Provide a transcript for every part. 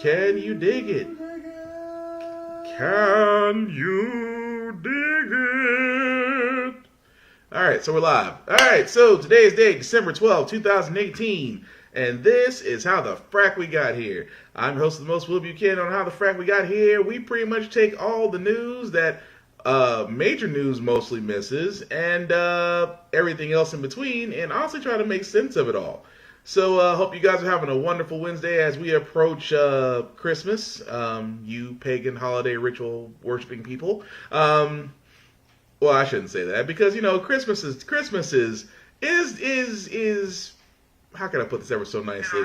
Can you dig it? Can you dig it? Alright, so we're live. Alright, so today's date, December 12, 2018. And this is How the Frack We Got Here. I'm your host of the most, Will Buchanan, on How the Frack We Got Here. We pretty much take all the news that major news mostly misses and everything else in between and honestly try to make sense of it all. So hope you guys are having a wonderful Wednesday as we approach Christmas, you pagan holiday ritual worshiping people. Well, I shouldn't say that because, you know, Christmas is how can I put this ever so nicely?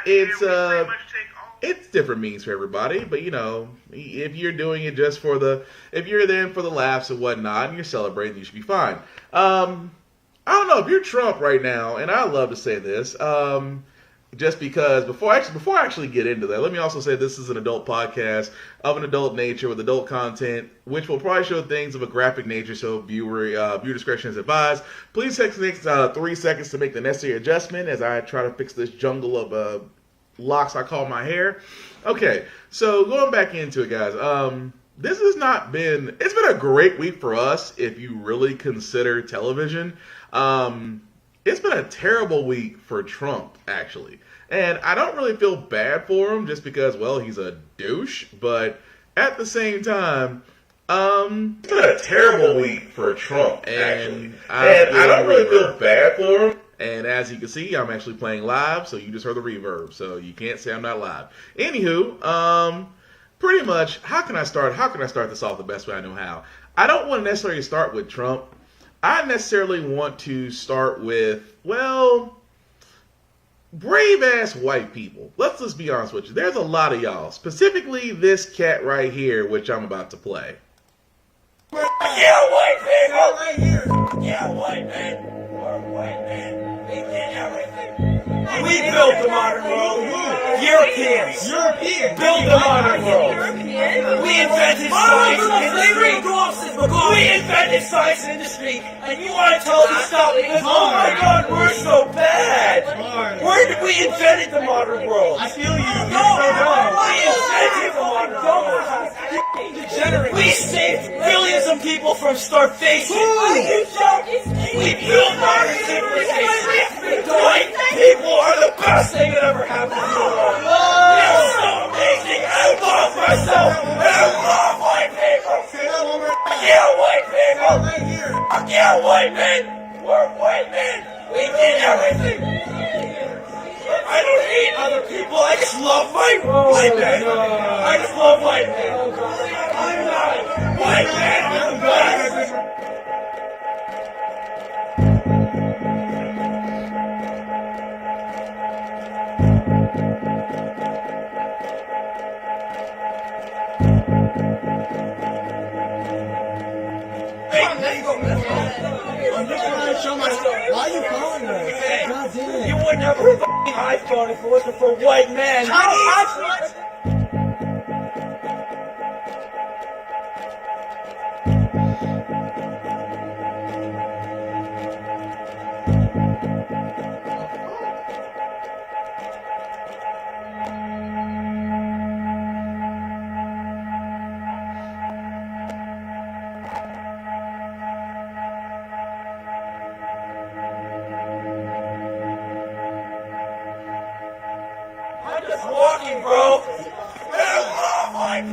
It's different means for everybody, but you know, if you're doing it just if you're there for the laughs and whatnot, and you're celebrating, you should be fine. I don't know if you're Trump right now, and I love to say this, just because before I actually get into that, let me also say this is an adult podcast of an adult nature with adult content, which will probably show things of a graphic nature, so viewer discretion is advised. Please take the next 3 seconds to make the necessary adjustment as I try to fix this jungle of locks I call my hair. Okay, so going back into it, guys, it's been a great week for us if you really consider television. It's been a terrible week for Trump, actually. And I don't really feel bad for him just because, well, he's a douche. But at the same time, it's been a terrible week for Trump, and I don't really feel bad for him. And as you can see, I'm actually playing live, so you just heard the reverb. So you can't say I'm not live. Anywho, pretty much, how can I start this off the best way I know how? I don't want to necessarily start with Trump. I necessarily want to start with, well, brave-ass white people. Let's just be honest with you. There's a lot of y'all. Specifically, this cat right here, which I'm about to play. Yeah, white people! Right here. Yeah, white man. We're white men. We did everything. We built the modern world. Europeans. Built the modern world. We invented science industry. We invented science industry. And you want to tell us to stop because, oh my God, we're so bad. Where did we invented the modern world? I feel you. We invented the modern world. We saved billions of people from starvation. We built modern civilization. White people are the best thing that ever happened to the world. They're so amazing. I love myself. And I love white people. Yeah, white people. Yeah, white men. We're white men. We did everything. I don't hate other people. I just love white men. I just love white men. I'm not a white man. I'm best. I'm just trying to show myself. Why are you calling us? God damn. You wouldn't have a f***ing iPhone if it wasn't for white men. I'm just walking, bro. I love white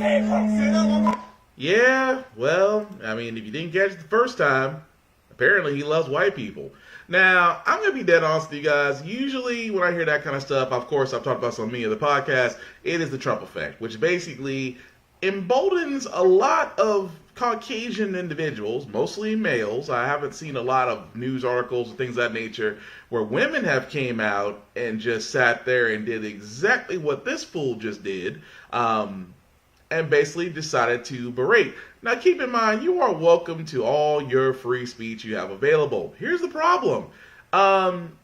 people. Yeah, well, I mean, if you didn't catch it the first time, apparently he loves white people. Now, I'm going to be dead honest with you guys. Usually when I hear that kind of stuff, of course, I've talked about this on many of the podcasts, it is the Trump effect, which basically emboldens a lot of Caucasian individuals, mostly males. I haven't seen a lot of news articles and things of that nature where women have came out and just sat there and did exactly what this fool just did, and basically decided to berate. Now keep in mind, you are welcome to all your free speech you have available. Here's the problem.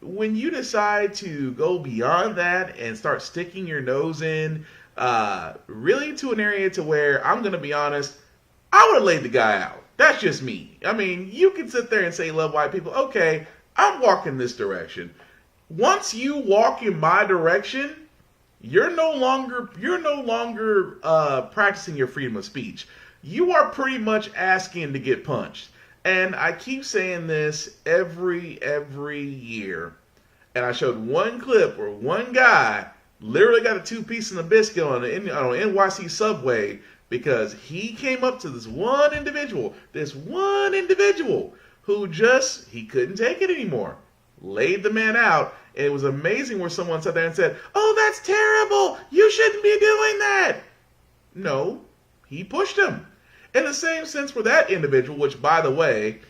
When you decide to go beyond that and start sticking your nose in really to an area to where, I'm going to be honest, I would have laid the guy out. That's just me. I mean, you can sit there and say love white people. Okay, I'm walking this direction. Once you walk in my direction, you're no longer practicing your freedom of speech. You are pretty much asking to get punched. And I keep saying this every year. And I showed one clip where one guy literally got a 2-piece and a biscuit on an NYC subway because he came up to this one individual who he couldn't take it anymore. Laid the man out. And it was amazing where someone sat there and said, "Oh, that's terrible. You shouldn't be doing that." No, he pushed him. In the same sense for that individual, which, by the way,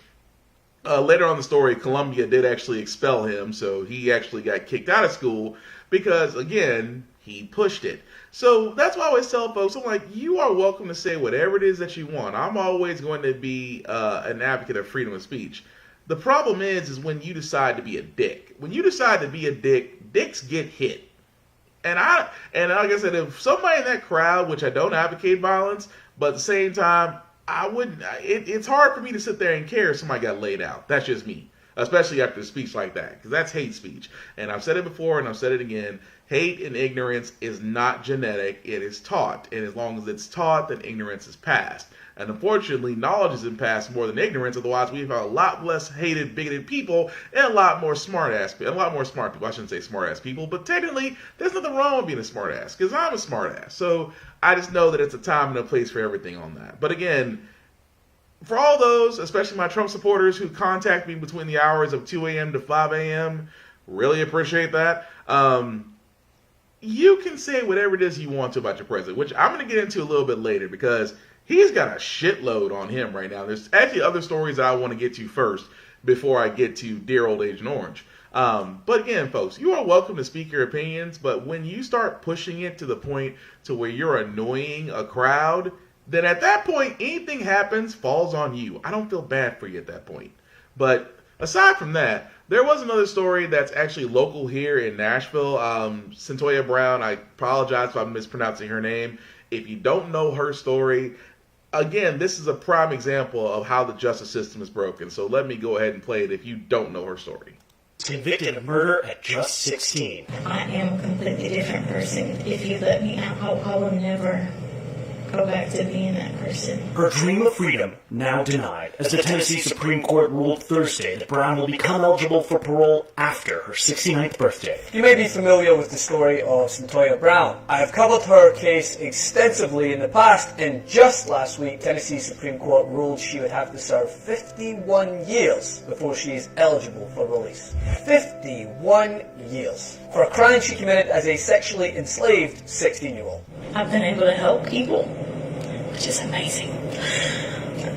later on in the story, Columbia did actually expel him, so he actually got kicked out of school because, again, he pushed it. So that's why I always tell folks, I'm like, you are welcome to say whatever it is that you want. I'm always going to be an advocate of freedom of speech. The problem is when you decide to be a dick. When you decide to be a dick, dicks get hit. And like I said, if somebody in that crowd, which I don't advocate violence, but at the same time, I wouldn't. It's hard for me to sit there and care if somebody got laid out. That's just me, especially after a speech like that, because that's hate speech. And I've said it before, and I've said it again. Hate and ignorance is not genetic; it is taught. And as long as it's taught, then ignorance is passed. And unfortunately, knowledge is passed more than ignorance. Otherwise, we have a lot less hated, bigoted people, and a lot more smart people. I shouldn't say smart ass people, but technically, there's nothing wrong with being a smart ass, because I'm a smart ass. So I just know that it's a time and a place for everything on that. But again, for all those, especially my Trump supporters who contact me between the hours of 2 a.m. to 5 a.m., really appreciate that. You can say whatever it is you want to about your president, which I'm going to get into a little bit later, because he's got a shitload on him right now. There's actually other stories that I want to get to first before I get to dear old Agent Orange. But again, folks, you are welcome to speak your opinions, but when you start pushing it to the point to where you're annoying a crowd, then at that point, anything happens falls on you. I don't feel bad for you at that point. But aside from that, there was another story that's actually local here in Nashville. Centoya Brown, I apologize if I'm mispronouncing her name. If you don't know her story, again, this is a prime example of how the justice system is broken. So let me go ahead and play it if you don't know her story. Convicted of murder at just 16. I am a completely different person. If you let me out, I will never go back to being that person. Her dream of freedom now denied, as the Tennessee Supreme Court ruled Thursday that Brown will become eligible for parole after her 69th birthday. You may be familiar with the story of Centoya Brown. I have covered her case extensively in the past, and just last week, Tennessee Supreme Court ruled she would have to serve 51 years before she is eligible for release. 51 years. For a crime she committed as a sexually enslaved 16-year-old. I've been able to help people, which is amazing.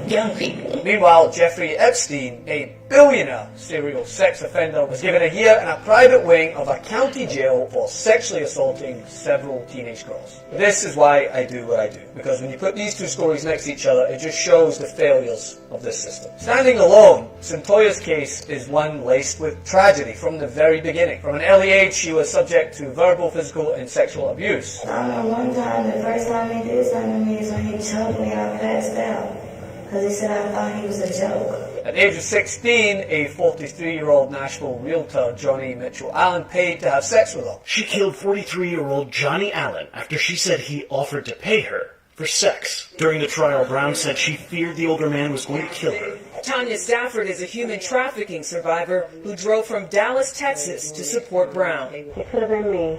Young people. Meanwhile, Jeffrey Epstein, a billionaire serial sex offender, was given a year in a private wing of a county jail for sexually assaulting several teenage girls. This is why I do what I do, because when you put these two stories next to each other, it just shows the failures of this system. Standing alone, Centoya's case is one laced with tragedy from the very beginning. From an early age, she was subject to verbal, physical, and sexual abuse. I know one time, the first time he did something to me is when he choked me and I passed out. Because he said I thought he was a joke. At the age of 16, a 43-year-old Nashville realtor, Johnny Mitchell Allen, paid to have sex with her. She killed 43-year-old Johnny Allen after she said he offered to pay her for sex. During the trial, Brown said she feared the older man was going to kill her. Tanya Stafford is a human trafficking survivor who drove from Dallas, Texas to support Brown. It could have been me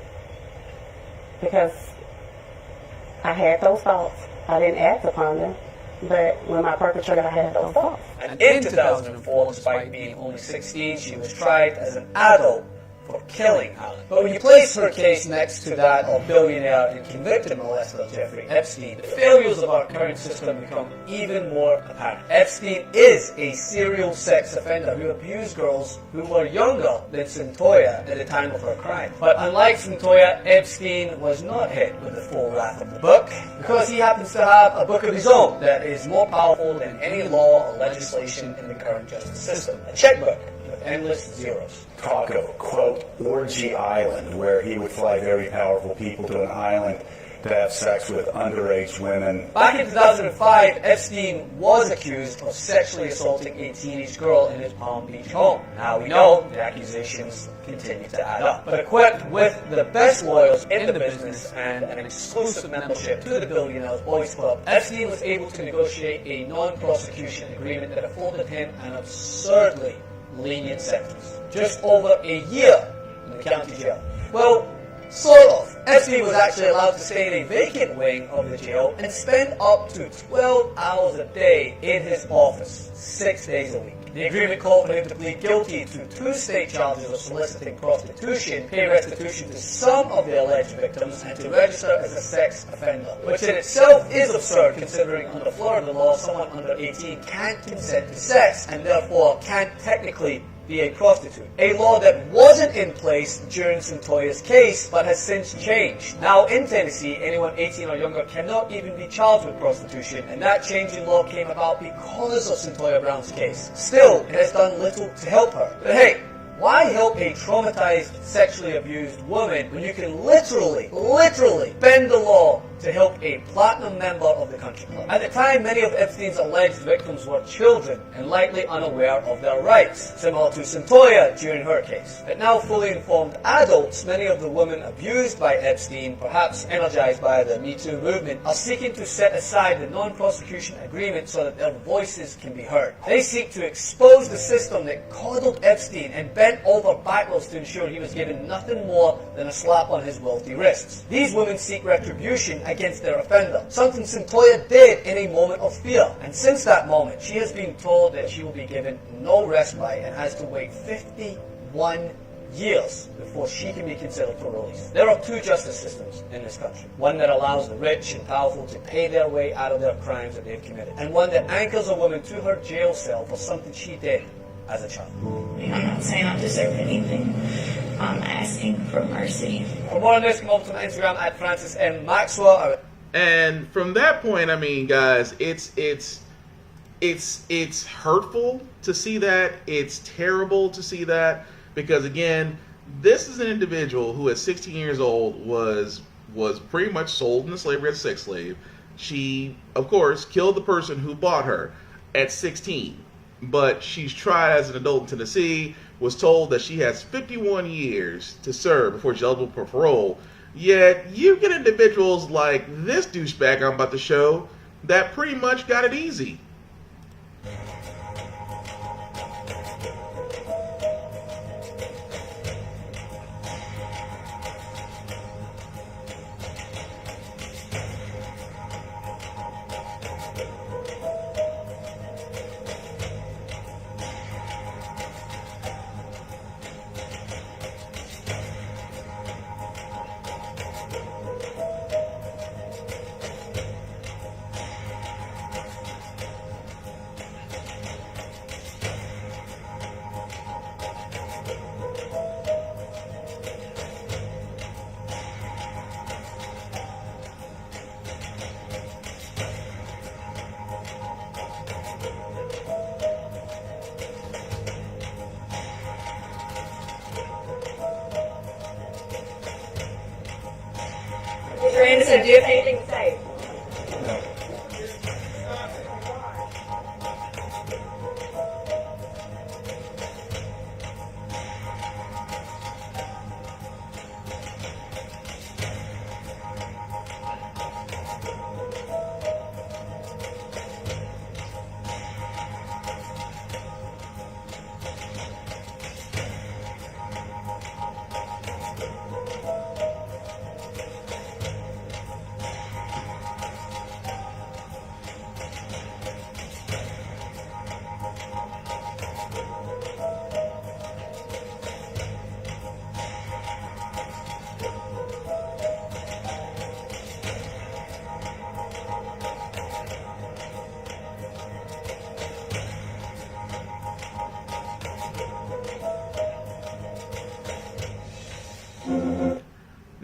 because I had those thoughts. I didn't act upon them. But when my perpetrator, I had those thoughts. And in 2004, despite being only 16, she was tried as an adult for killing Allen. But when you place her case next to that of billionaire and convicted molester Jeffrey Epstein, the failures of our current system become even more apparent. Epstein is a serial sex offender who abused girls who were younger than Centoya at the time of her crime. But unlike Centoya, Epstein was not hit with the full wrath of the book, because he happens to have a book of his own that is more powerful than any law or legislation in the current justice system. A checkbook with endless zeros. Talk of, quote, Orgy Island, where he would fly very powerful people to an island to have sex with underage women. Back in 2005, Epstein was accused of sexually assaulting a teenage girl in his Palm Beach home. Now we know the accusations continue to add up. But equipped with the best lawyers in the business and an exclusive membership to the Billionaires Boys Club, Epstein was able to negotiate a non-prosecution agreement that afforded him an absurdly lenient sentence. Just over a year in the county jail. Well, sort of. Epstein was actually allowed to stay in a vacant wing of the jail and spend up to 12 hours a day in his office, 6 days a week. The agreement called for him to plead guilty to 2 state charges of soliciting prostitution, pay restitution to some of the alleged victims, and to register as a sex offender. Which in itself is absurd, considering under Florida law, someone under 18 can't consent to sex, and therefore can't technically be a prostitute. A law that wasn't in place during Centoya's case, but has since changed. Now in Tennessee, anyone 18 or younger cannot even be charged with prostitution, and that change in law came about because of Centoya Brown's case. Still, it has done little to help her. But hey, why help a traumatized, sexually abused woman when you can literally bend the law to help a platinum member of the country club? At the time, many of Epstein's alleged victims were children and likely unaware of their rights, similar to Centoya during her case. But now fully informed adults, many of the women abused by Epstein, perhaps energized by the Me Too movement, are seeking to set aside the non-prosecution agreement so that their voices can be heard. They seek to expose the system that coddled Epstein and bent over backwards to ensure he was given nothing more than a slap on his wealthy wrists. These women seek retribution against their offender, something Centoya did in a moment of fear. And since that moment, she has been told that she will be given no respite and has to wait 51 years before she can be considered for release. There are 2 justice systems in this country. One that allows the rich and powerful to pay their way out of their crimes that they've committed, and one that anchors a woman to her jail cell for something she did as a child. I'm not saying I deserve anything. I'm asking for mercy. For more on this, come over to my Instagram at Francis M. Maxwell. And from that point, I mean, guys, it's hurtful to see that. It's terrible to see that, because again, this is an individual who at 16 years old was pretty much sold into slavery as a sex slave. She, of course, killed the person who bought her at 16. But she's tried as an adult in Tennessee, was told that she has 51 years to serve before she's eligible for parole. Yet, you get individuals like this douchebag I'm about to show that pretty much got it easy. Mr. Anderson, do you have anything to say?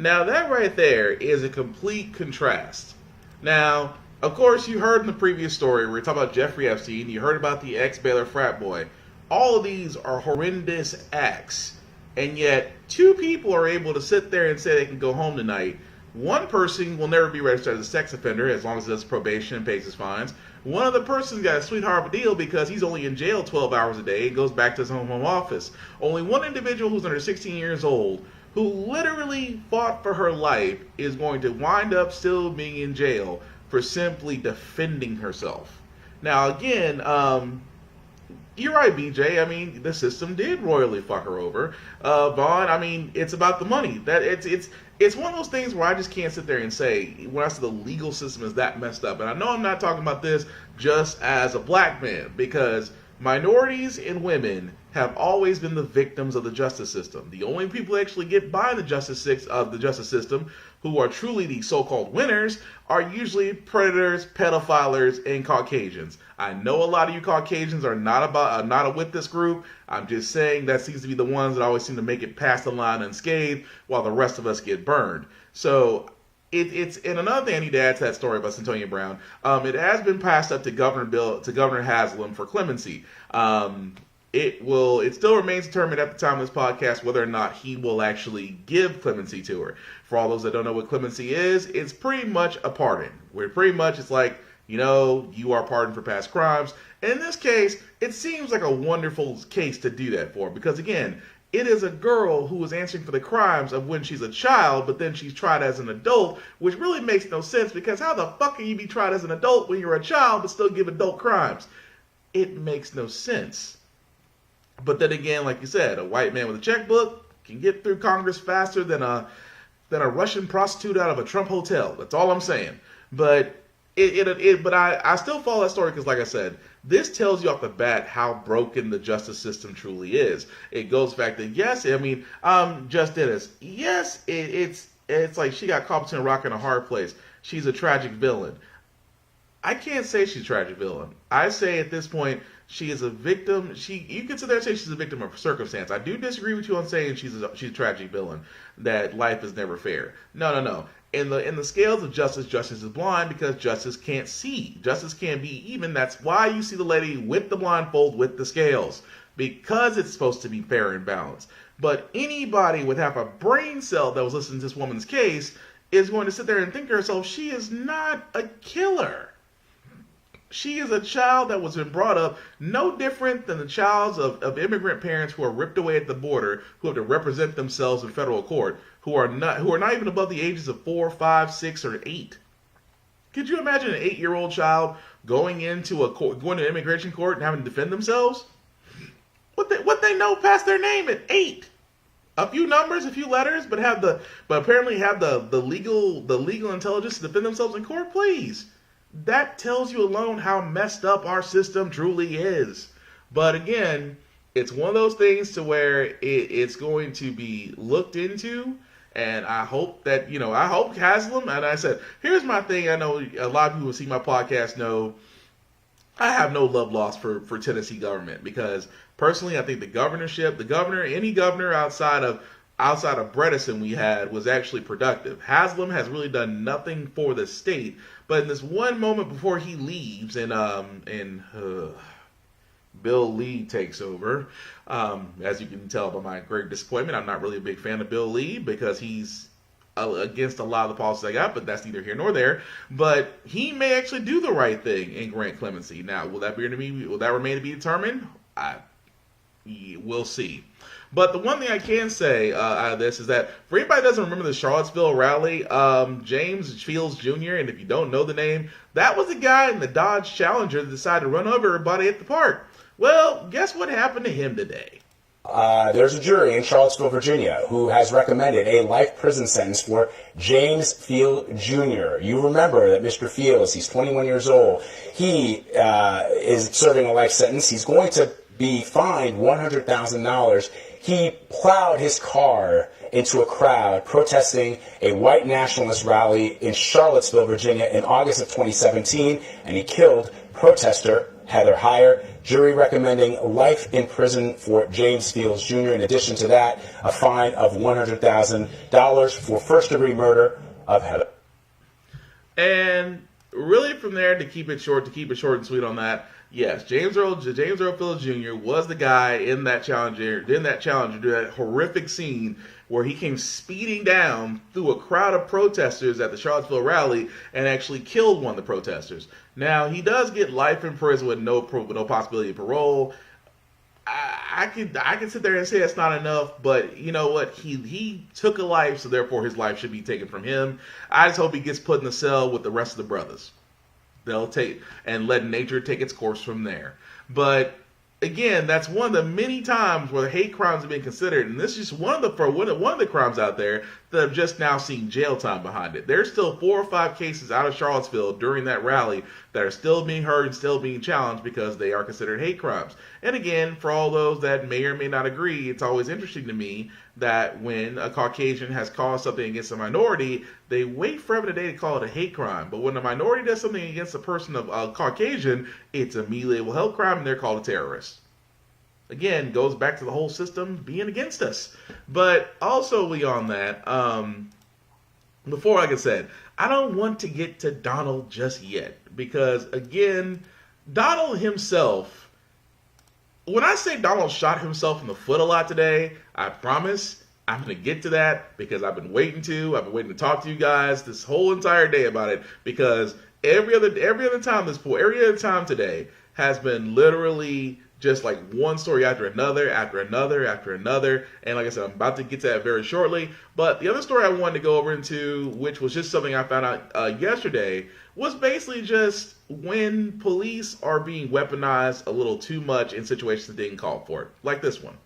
Now that right there is a complete contrast. Now, of course, you heard in the previous story where we talked about Jeffrey Epstein, you heard about the ex-Baylor frat boy. All of these are horrendous acts, and yet 2 people are able to sit there and say they can go home tonight One person will never be registered as a sex offender as long as he does probation and pays his fines. One other person's got a sweetheart of a deal because he's only in jail 12 hours a day and goes back to his home office. Only one individual who's under 16 years old who literally fought for her life is going to wind up still being in jail for simply defending herself. Now, again, you're right, BJ. I mean, the system did royally fuck her over. Vaughn, I mean, it's about the money. That it's one of those things where I just can't sit there and say, when I say the legal system is that messed up. And I know I'm not talking about this just as a black man, because minorities and women have always been the victims of the justice system. The only people who actually get by the justice system, who are truly the so-called winners, are usually predators, pedophiles, and Caucasians. I know a lot of you Caucasians are not with this group. I'm just saying that seems to be the ones that always seem to make it past the line unscathed, while the rest of us get burned. So it's and another thing I need to add to that story about Santonia Brown. It has been passed up to Governor Haslam for clemency. It still remains determined at the time of this podcast whether or not he will actually give clemency to her. For all those that don't know what clemency is, it's pretty much a pardon. Where pretty much it's like, you are pardoned for past crimes. And in this case, it seems like a wonderful case to do that for. Because again, it is a girl who is answering for the crimes of when she's a child, but then she's tried as an adult, which really makes no sense, because how the fuck can you be tried as an adult when you're a child but still give adult crimes? It makes no sense. But then again, like you said, a white man with a checkbook can get through Congress faster than a Russian prostitute out of a Trump hotel. That's all I'm saying. But I still follow that story because, like I said, this tells you off the bat how broken the justice system truly is. It goes back to, yes, I mean, Just Dennis. Yes, it's like she got caught between a rock and a hard place. She's a tragic villain. I can't say she's a tragic villain. I say at this point, she is a victim. You can sit there and say she's a victim of circumstance. I do disagree with you on saying she's a tragic villain, that life is never fair. No. In the scales of justice, justice is blind because justice can't see. Justice can't be even. That's why you see the lady with the blindfold with the scales, because it's supposed to be fair and balanced. But anybody with half a brain cell that was listening to this woman's case is going to sit there and think to herself, she is not a killer. She is a child that was brought up no different than the childs of immigrant parents who are ripped away at the border, who have to represent themselves in federal court, who are not even above the ages of 4, 5, 6, or 8. Could you imagine an 8-year-old child going into an immigration court and having to defend themselves? What they know past their name at 8? A few numbers, a few letters, but apparently have the legal intelligence to defend themselves in court, please. That tells you alone how messed up our system truly is. But again, it's one of those things to where it's going to be looked into, and I hope that, I hope Haslam, and I said, here's my thing, I know a lot of people who see my podcast know I have no love lost for Tennessee government, because personally I think any governor outside of Bredesen we had was actually productive. Haslam has really done nothing for the state, but in this one moment before he leaves and Bill Lee takes over, as you can tell by my great disappointment, I'm not really a big fan of Bill Lee because he's against a lot of the policies I got, but that's neither here nor there. But he may actually do the right thing and grant clemency. Now, will that remain to be determined? We'll see. But the one thing I can say out of this is that for anybody that doesn't remember the Charlottesville rally, James Fields Jr., and if you don't know the name, that was the guy in the Dodge Challenger that decided to run over everybody at the park. Well, guess what happened to him today? There's a jury in Charlottesville, Virginia, who has recommended a life prison sentence for James Fields Jr. You remember that Mr. Fields, he's 21 years old. He is serving a life sentence. He's going to be fined $100,000. He plowed his car into a crowd protesting a white nationalist rally in Charlottesville, Virginia in August of 2017, and he killed protester Heather Heyer. Jury recommending life in prison for James Fields Jr. In addition to that, a fine of $100,000 for first-degree murder of Heather. And really from there, to keep it short and sweet on that, yes, James Earl Fields Jr. was the guy in that Challenger, during that horrific scene where he came speeding down through a crowd of protesters at the Charlottesville rally and actually killed one of the protesters. Now, he does get life in prison with no possibility of parole. I can sit there and say that's not enough, but you know what? He took a life, so therefore his life should be taken from him. I just hope he gets put in the cell with the rest of the brothers. They'll take and let nature take its course from there. But again, that's one of the many times where hate crimes have been considered, and this is just one of the crimes out there that have just now seen jail time behind it. There's still 4 or 5 cases out of Charlottesville during that rally that are still being heard and still being challenged because they are considered hate crimes. And again, for all those that may or may not agree, it's always interesting to me that when a Caucasian has caused something against a minority, they wait forever today to call it a hate crime. But when a minority does something against a person of Caucasian, it's immediately a hate crime and they're called a terrorist. Again, goes back to the whole system being against us. But also beyond that, before, like I said, I don't want to get to Donald just yet. Because, again, Donald himself, when I say Donald shot himself in the foot a lot today, I promise I'm going to get to that because I've been waiting to talk to you guys this whole entire day about it, because every other time today has been literally just like one story after another, and like I said, I'm about to get to that very shortly. But the other story I wanted to go over into, which was just something I found out yesterday, was basically just when police are being weaponized a little too much in situations that didn't call for it, like this one.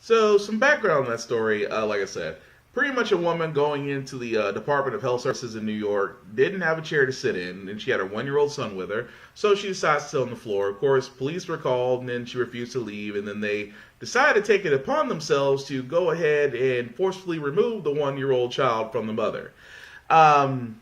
So, some background on that story, like I said, pretty much a woman going into the Department of Health Services in New York, didn't have a chair to sit in, and she had her 1-year-old son with her, so she decides to sit on the floor. Of course, police were called, and then she refused to leave, and then they decided to take it upon themselves to go ahead and forcefully remove the 1-year-old child from the mother. For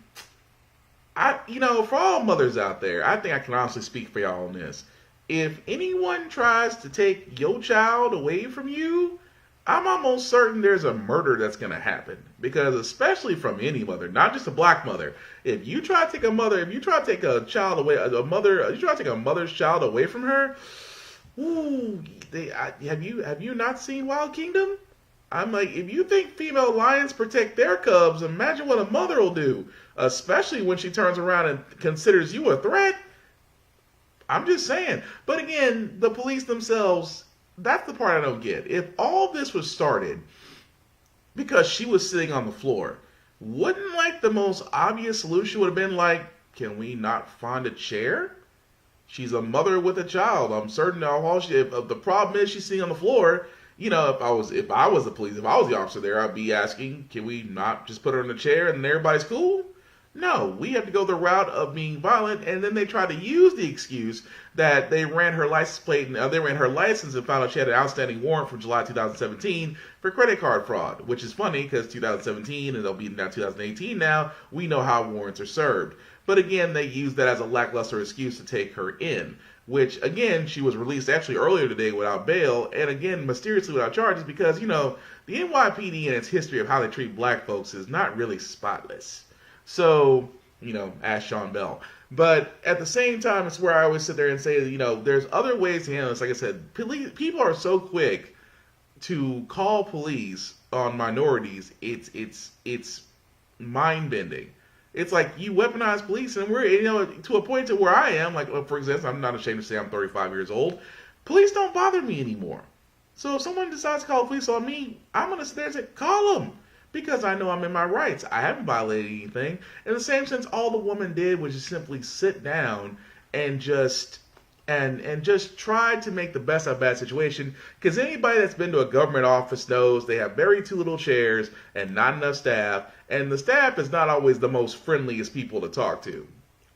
all mothers out there, I think I can honestly speak for y'all on this. If anyone tries to take your child away from you, I'm almost certain there's a murder that's going to happen. Because especially from any mother, not just a black mother, if you try to take a child away, you try to take a mother's child away from her, have you not seen Wild Kingdom? I'm like, if you think female lions protect their cubs, imagine what a mother will do, especially when she turns around and considers you a threat. I'm just saying. But again, the police themselves, that's the part I don't get. If all this was started because she was sitting on the floor, wouldn't like the most obvious solution would have been like, can we not find a chair? She's a mother with a child. I'm certain if the problem is she's sitting on the floor, if I was the police, if I was the officer there, I'd be asking, can we not just put her in a chair and everybody's cool? No, we have to go the route of being violent, and then they try to use the excuse that they ran her license plate, and they ran her license and found out she had an outstanding warrant from July 2017 for credit card fraud, which is funny because 2017 and they'll be now 2018 now, we know how warrants are served. But again, they use that as a lackluster excuse to take her in. which, again, she was released actually earlier today without bail, and again, mysteriously without charges, because, the NYPD and its history of how they treat black folks is not really spotless. So, ask Sean Bell. But at the same time, it's where I always sit there and say, there's other ways to handle this. Like I said, people are so quick to call police on minorities. It's mind-bending. It's like you weaponize police, and we're, to a point to where I am, like, for example, I'm not ashamed to say I'm 35 years old. Police don't bother me anymore. So if someone decides to call police on me, I'm going to sit there and say, call them. Because I know I'm in my rights. I haven't violated anything. In the same sense, all the woman did was just simply sit down and just try to make the best of a bad situation. Because anybody that's been to a government office knows they have very too little chairs and not enough staff. And the staff is not always the most friendliest people to talk to.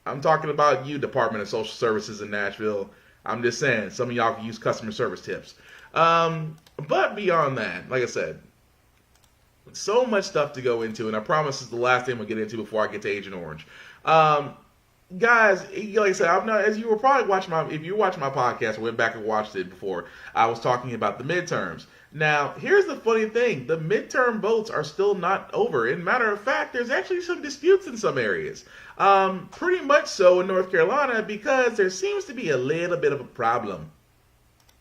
I'm talking about you, Department of Social Services in Nashville. I'm just saying, some of y'all can use customer service tips. But beyond that, like I said, so much stuff to go into, and I promise this is the last thing we'll get into before I get to Agent Orange. Guys, like I said, I'm not, as you were probably watching if you watched my podcast, I went back and watched it before, I was talking about the midterms. Now, here's the funny thing. The midterm votes are still not over. In matter of fact, there's actually some disputes in some areas. Pretty much so in North Carolina, because there seems to be a little bit of a problem.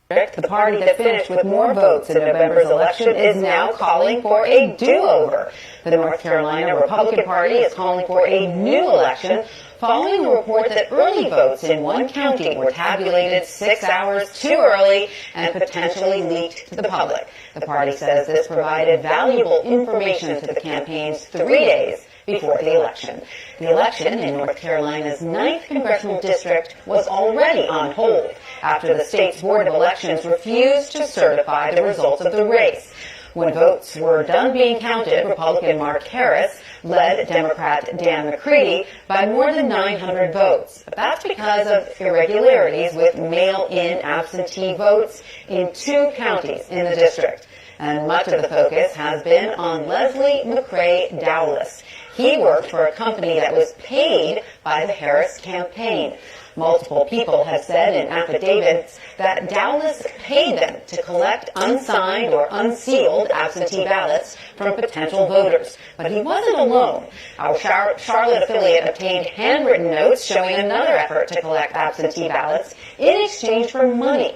The party that finished with more votes in November's election is now calling for a do-over. The North Carolina Republican Party is calling for a new election following a report that early votes in one county were tabulated 6 hours too early and potentially leaked to the public. The party says this provided valuable information to the campaigns 3 days before the election. The election in North Carolina's 9th congressional district was already on hold after the state's Board of Elections refused to certify the results of the race. When votes were done being counted, Republican Mark Harris led Democrat Dan McCready by more than 900 votes. But that's because of irregularities with mail-in absentee votes in 2 counties in the district. And much of the focus has been on Leslie McCrae Dowless. He worked for a company that was paid by the Harris campaign. Multiple people have said in affidavits that Dowless paid them to collect unsigned or unsealed absentee ballots from potential voters. But he wasn't alone. Our Charlotte affiliate obtained handwritten notes showing another effort to collect absentee ballots in exchange for money.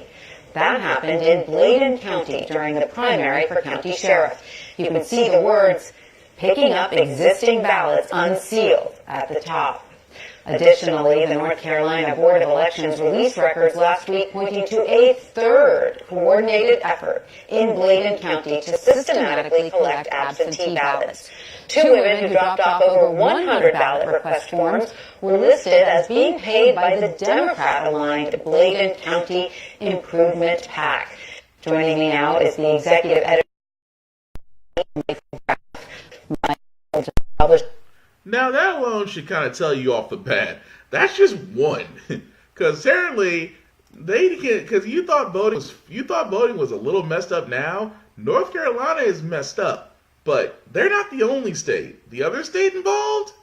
That happened in Bladen County during the primary for county sheriff. You can see the words, "Picking up existing ballots unsealed" at the top. Additionally, the North Carolina Board of Elections released records last week pointing to a third coordinated effort in Bladen County to systematically collect absentee ballots. 2 women who dropped off over 100 ballot request forms were listed as being paid by the Democrat-aligned Bladen County Improvement PAC. Joining me now is the executive editor. Now that alone should kind of tell you off the bat. That's just one, because apparently because you thought voting was a little messed up. Now North Carolina is messed up, but they're not the only state. The other state involved.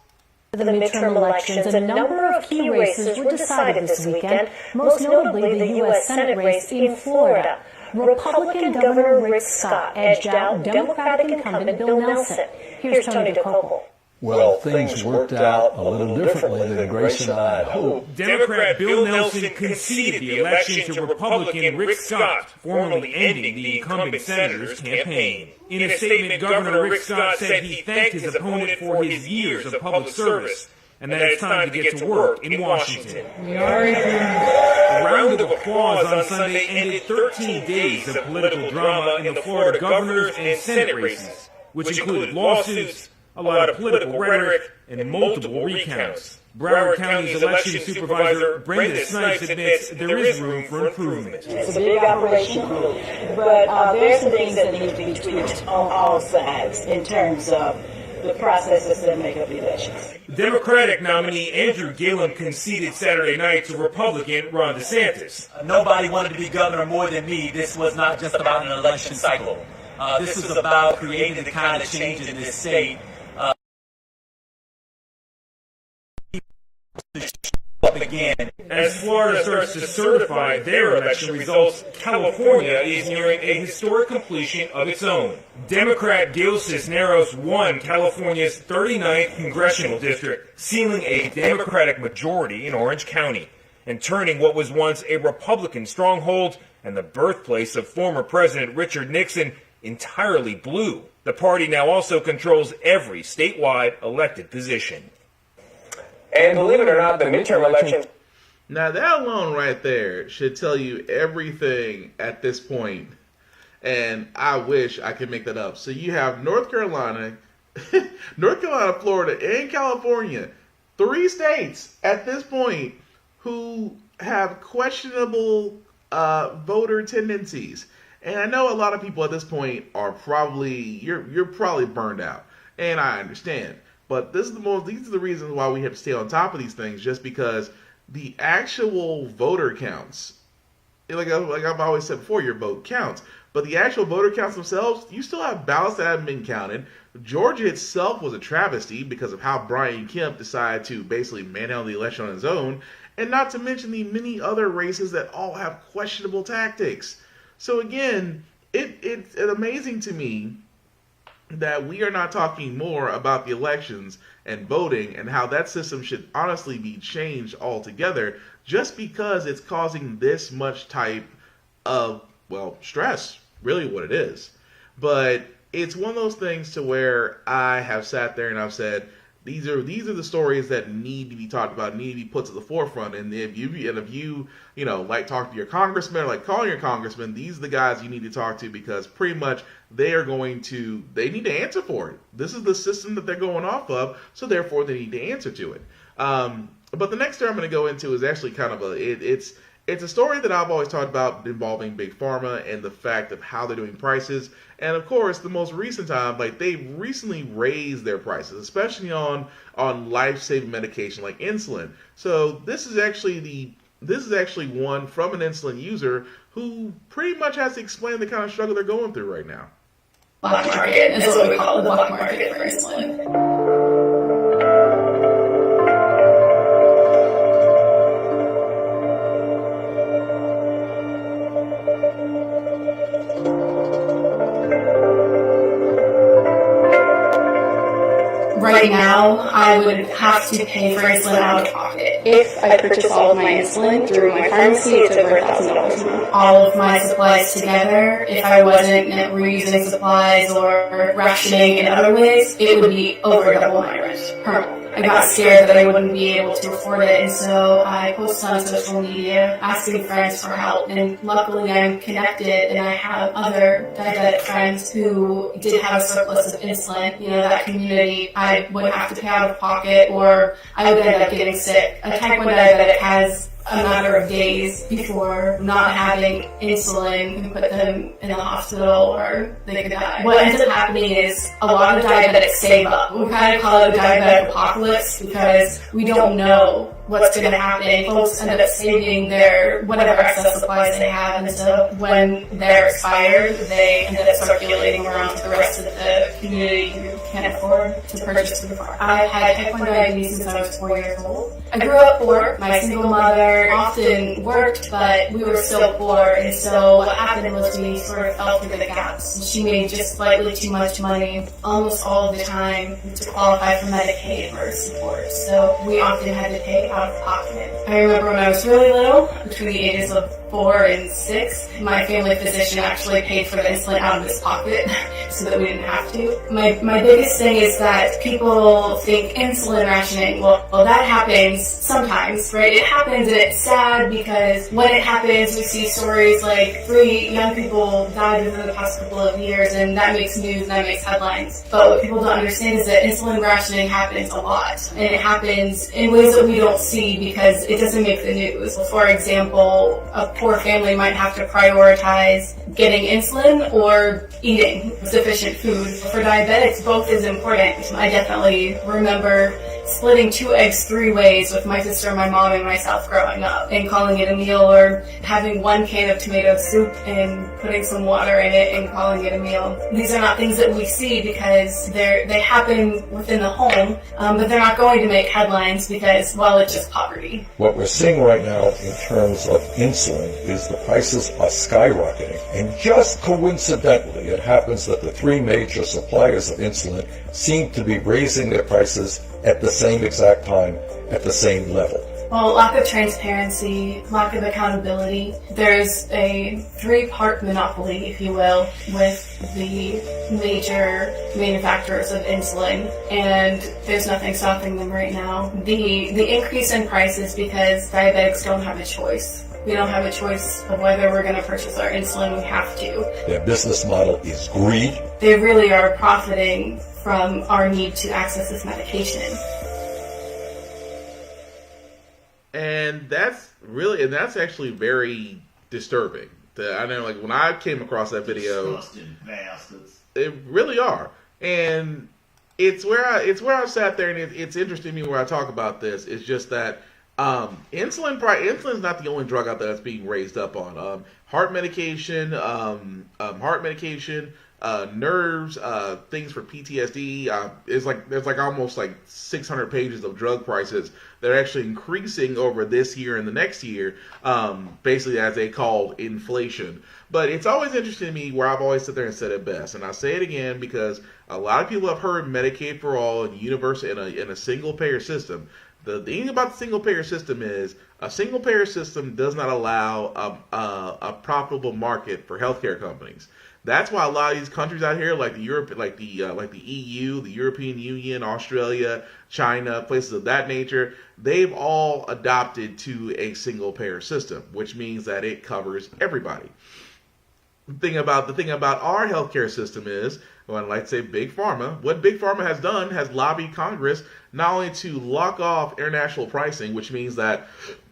The midterm elections, a number of key races were decided this weekend, most notably the U.S. Senate race in Florida. Republican Governor Rick Scott edged out Democratic incumbent Bill Nelson. Here's Tony DeCoppel. Well, things worked out a little differently than Grace and I had hoped. Democrat Bill Nelson conceded the election to Republican Rick Scott, formally ending the incumbent senator's campaign. In a statement, Governor Rick Scott said he thanked his opponent for his years of public service, and that it's time to get to work in Washington. A round of applause on Sunday ended 13 days of political drama in the Florida governor's and Senate races, which included lawsuits, a lot of political rhetoric, and multiple recounts. Broward County's election supervisor Brenda Snipes admits there is room for improvement. It's a big operation, but there's some things that need to be tweaked on all sides in terms of the processes that make up the elections. Democratic nominee Andrew Gillum conceded Saturday night to Republican Ron DeSantis. Nobody wanted to be governor more than me. This was not just about an election cycle. This was about creating the kind of change in this state again. As Florida starts to certify their election results, California is nearing a historic completion of its own. Democrat Gil Cisneros won California's 39th congressional district, sealing a Democratic majority in Orange County, and turning what was once a Republican stronghold and the birthplace of former President Richard Nixon entirely blue. The party now also controls every statewide elected position. And believe it or not, the midterm elections... Now that alone right there should tell you everything at this point. And I wish I could make that up. So you have North Carolina, Florida, and California. 3 states at this point who have questionable voter tendencies. And I know a lot of people at this point are probably, you're probably burned out. And I understand. But these are the reasons why we have to stay on top of these things, just because the actual voter counts, like I've always said before, your vote counts. But the actual voter counts themselves, you still have ballots that haven't been counted. Georgia itself was a travesty because of how Brian Kemp decided to basically manhandle the election on his own. And not to mention the many other races that all have questionable tactics. So again, it's amazing to me that we are not talking more about the elections and voting and how that system should honestly be changed altogether, just because it's causing this much type of, well, stress, really what it is. But it's one of those things to where I have sat there and I've said, these are the stories that need to be talked about, need to be put to the forefront. And if you like talk to your congressman, or like calling your congressman, these are the guys you need to talk to, because pretty much they need to answer for it. This is the system that they're going off of, so therefore they need to answer to it. But the next story I'm going to go into is actually kind of it's a story that I've always talked about involving Big Pharma and the fact of how they're doing prices. And of course, the most recent time, like they recently raised their prices, especially on life-saving medication like insulin. So this is actually one from an insulin user who pretty much has to explain the kind of struggle they're going through right now. Black market is what we call the black market for insulin. Right now, I would have to pay for insulin out of pocket. If I purchase all of my insulin through my pharmacy, it's over $1,000 a month. All of my supplies together, if I wasn't reusing supplies or rationing in other ways, it would be over double my rent per month. I got scared that I wouldn't be able to afford it, and so I posted on social media asking friends for help. And luckily I'm connected, and I have other diabetic friends who did have a surplus of insulin. You know, that community, I would have to pay out of pocket, or I would end up getting sick. A type 1 diabetic has a matter of days before not having insulin can put them in the hospital, or they could die. What ends up happening is a lot of diabetics save up. We kind of call it a diabetic apocalypse because we don't know what's going to happen. Folks end up saving their whatever excess supplies they have, and so when they're expired, they end up circulating around to the rest of the community who can't afford to purchase through the farm. I've had type 1 diabetes since I was 4 years old. I grew up poor. My single mother often worked, but we were still poor, and so what happened was we sort of fell through the gaps. She made just slightly too much money almost all of the time to qualify for Medicaid or support, so we often had to pay out of pocket. I remember when I was really little, between the ages of 4 and 6, my family physician actually paid for the insulin out of his pocket so that we didn't have to. My biggest thing is that people think insulin rationing, well, that happens sometimes, right? It happens, and it's sad because when it happens, we see stories like 3 young people died within the past couple of years, and that makes news and that makes headlines. But what people don't understand is that insulin rationing happens a lot, and it happens in ways that we don't see because it doesn't make the news. For example, a poor family might have to prioritize getting insulin or eating sufficient food. For diabetics, both is important. I definitely remember splitting 2 eggs 3 ways with my sister, my mom, and myself growing up, and calling it a meal, or having 1 can of tomato soup and putting some water in it and calling it a meal. These are not things that we see because they happen within the home, but they're not going to make headlines because, well, it's just poverty. What we're seeing right now in terms of insulin is the prices are skyrocketing. And just coincidentally, it happens that the 3 major suppliers of insulin seem to be raising their prices at the same exact time, at the same level. Well, lack of transparency, lack of accountability. There's a 3-part monopoly, if you will, with the major manufacturers of insulin, and there's nothing stopping them right now. The increase in prices because diabetics don't have a choice. We don't have a choice of whether we're going to purchase our insulin. We have to. Their business model is greed. They really are profiting from our need to access this medication. And that's actually very disturbing. I know, like, when I came across that video, Disgusting bastards. they really are. And it's where I sat there, and it's interesting to me where I talk about this. It's just that insulin is not the only drug out there that's being raised up on. Heart medication, nerves, things for PTSD. There's almost 600 pages of drug prices that are actually increasing over this year and the next year, basically as they call inflation. But it's always interesting to me where I've always sit there and said it best, and I say it again because a lot of people have heard Medicaid for all and universal in a single payer system. The thing about the single payer system is a single payer system does not allow a profitable market for healthcare companies. That's why a lot of these countries out here, like the EU, the European Union, Australia, China, places of that nature, they've all adopted to a single payer system, which means that it covers everybody. The thing about our healthcare system is, well, I'd like to say Big Pharma. What Big Pharma has done has lobbied Congress not only to lock off international pricing, which means that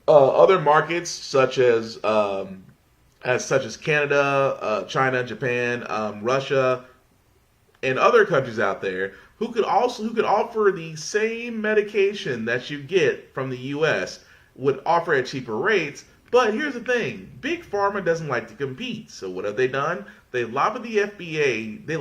other markets such as Canada, China, Japan, Russia, and other countries out there who could offer the same medication that you get from the U.S. would offer at cheaper rates. But here's the thing: Big Pharma doesn't like to compete. So what have they done? They lobbied the FDA. The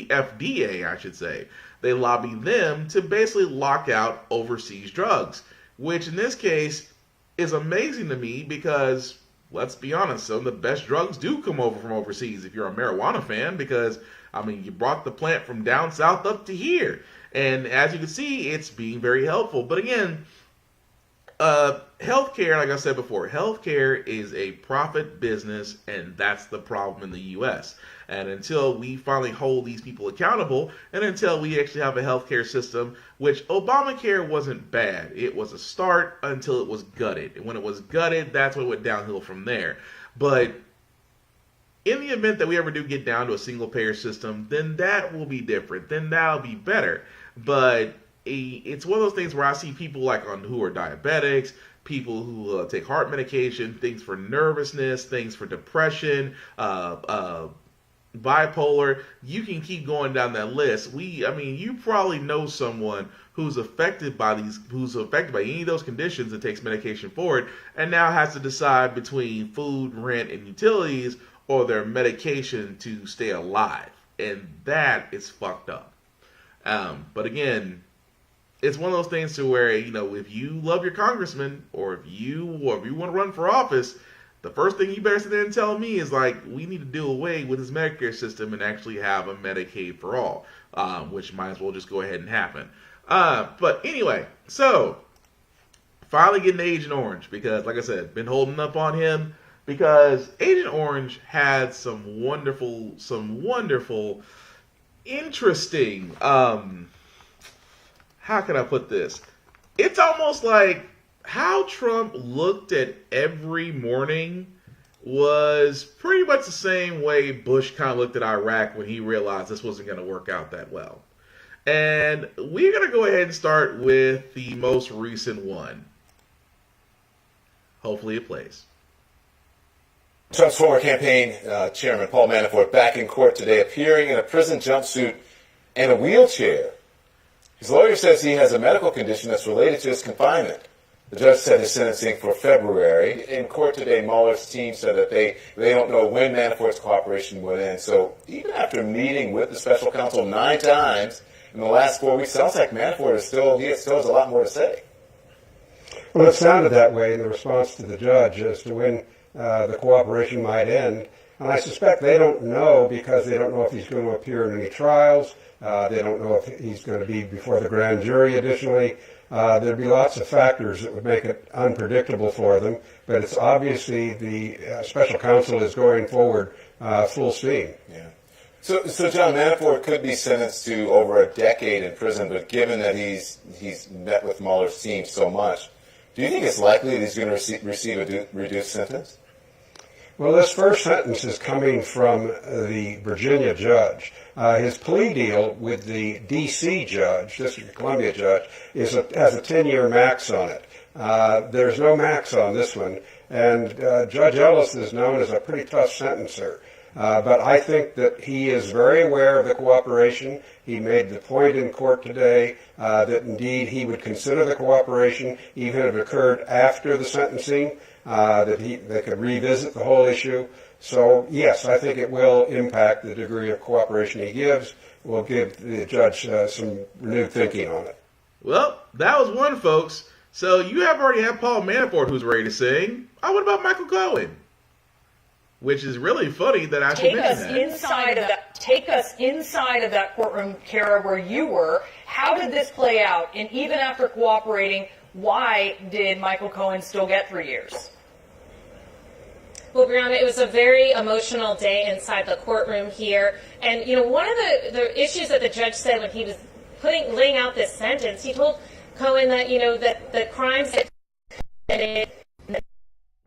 FDA, I should say. They lobbied them to basically lock out overseas drugs, which in this case is amazing to me because, let's be honest, some of the best drugs do come over from overseas if you're a marijuana fan, because, I mean, you brought the plant from down south up to here. And as you can see, it's being very helpful. But again, healthcare, like I said before, healthcare is a profit business, and that's the problem in the U.S. And until we finally hold these people accountable, and until we actually have a healthcare system, which Obamacare wasn't bad. It was a start until it was gutted. And when it was gutted, that's when it went downhill from there. But in the event that we ever do get down to a single payer system, then that will be different. Then that'll be better. But it's one of those things where I see people who are diabetics, people who take heart medication, things for nervousness, things for depression, bipolar. You can keep going down that list. You probably know someone who's affected by any of those conditions and takes medication for it, and now has to decide between food, rent, and utilities, or their medication to stay alive, and that is fucked up. But again, it's one of those things to where, if you love your congressman, or if you want to run for office, the first thing you better sit there and tell me is, we need to do away with this Medicare system and actually have a Medicaid for all, which might as well just go ahead and happen. But anyway, so finally getting to Agent Orange, because, like I said, been holding up on him, because Agent Orange had some wonderful, interesting, how can I put this? It's almost like how Trump looked at every morning was pretty much the same way Bush kind of looked at Iraq when he realized this wasn't going to work out that well. And we're going to go ahead and start with the most recent one. Hopefully it plays. Trump's former campaign chairman, Paul Manafort, back in court today, appearing in a prison jumpsuit and a wheelchair. His lawyer says he has a medical condition that's related to his confinement. The judge set his sentencing for February. In court today, Mueller's team said that they don't know when Manafort's cooperation would end. So even after meeting with the special counsel 9 times in the last 4 weeks, sounds like Manafort still has a lot more to say. Well, it sounded that way in the response to the judge as to when the cooperation might end. And I suspect they don't know because they don't know if he's going to appear in any trials. They don't know if he's going to be before the grand jury additionally. There'd be lots of factors that would make it unpredictable for them. But it's obviously the special counsel is going forward full steam. Yeah. So John Manafort could be sentenced to over a decade in prison, but given that he's met with Mueller's team so much, do you think it's likely that he's going to receive a reduced sentence? Well, this first sentence is coming from the Virginia judge. His plea deal with the D.C. judge, District of Columbia judge, has a 10-year max on it. There's no max on this one, and Judge Ellis is known as a pretty tough sentencer. But I think that he is very aware of the cooperation. He made the point in court today that indeed he would consider the cooperation even if it occurred after the sentencing, that they could revisit the whole issue. So, yes, I think it will impact the degree of cooperation he gives. Will give the judge some renewed thinking on it. Well, that was one, folks. So you already have Paul Manafort who's ready to sing. What about Michael Cohen? Which is really funny that I should mention that. Take us inside of that courtroom, Kara, where you were. How did this play out? And even after cooperating, why did Michael Cohen still get 3 years? Well, Brianna, it was a very emotional day inside the courtroom here. And, one of the issues that the judge said when he was laying out this sentence, he told Cohen that, that the crimes that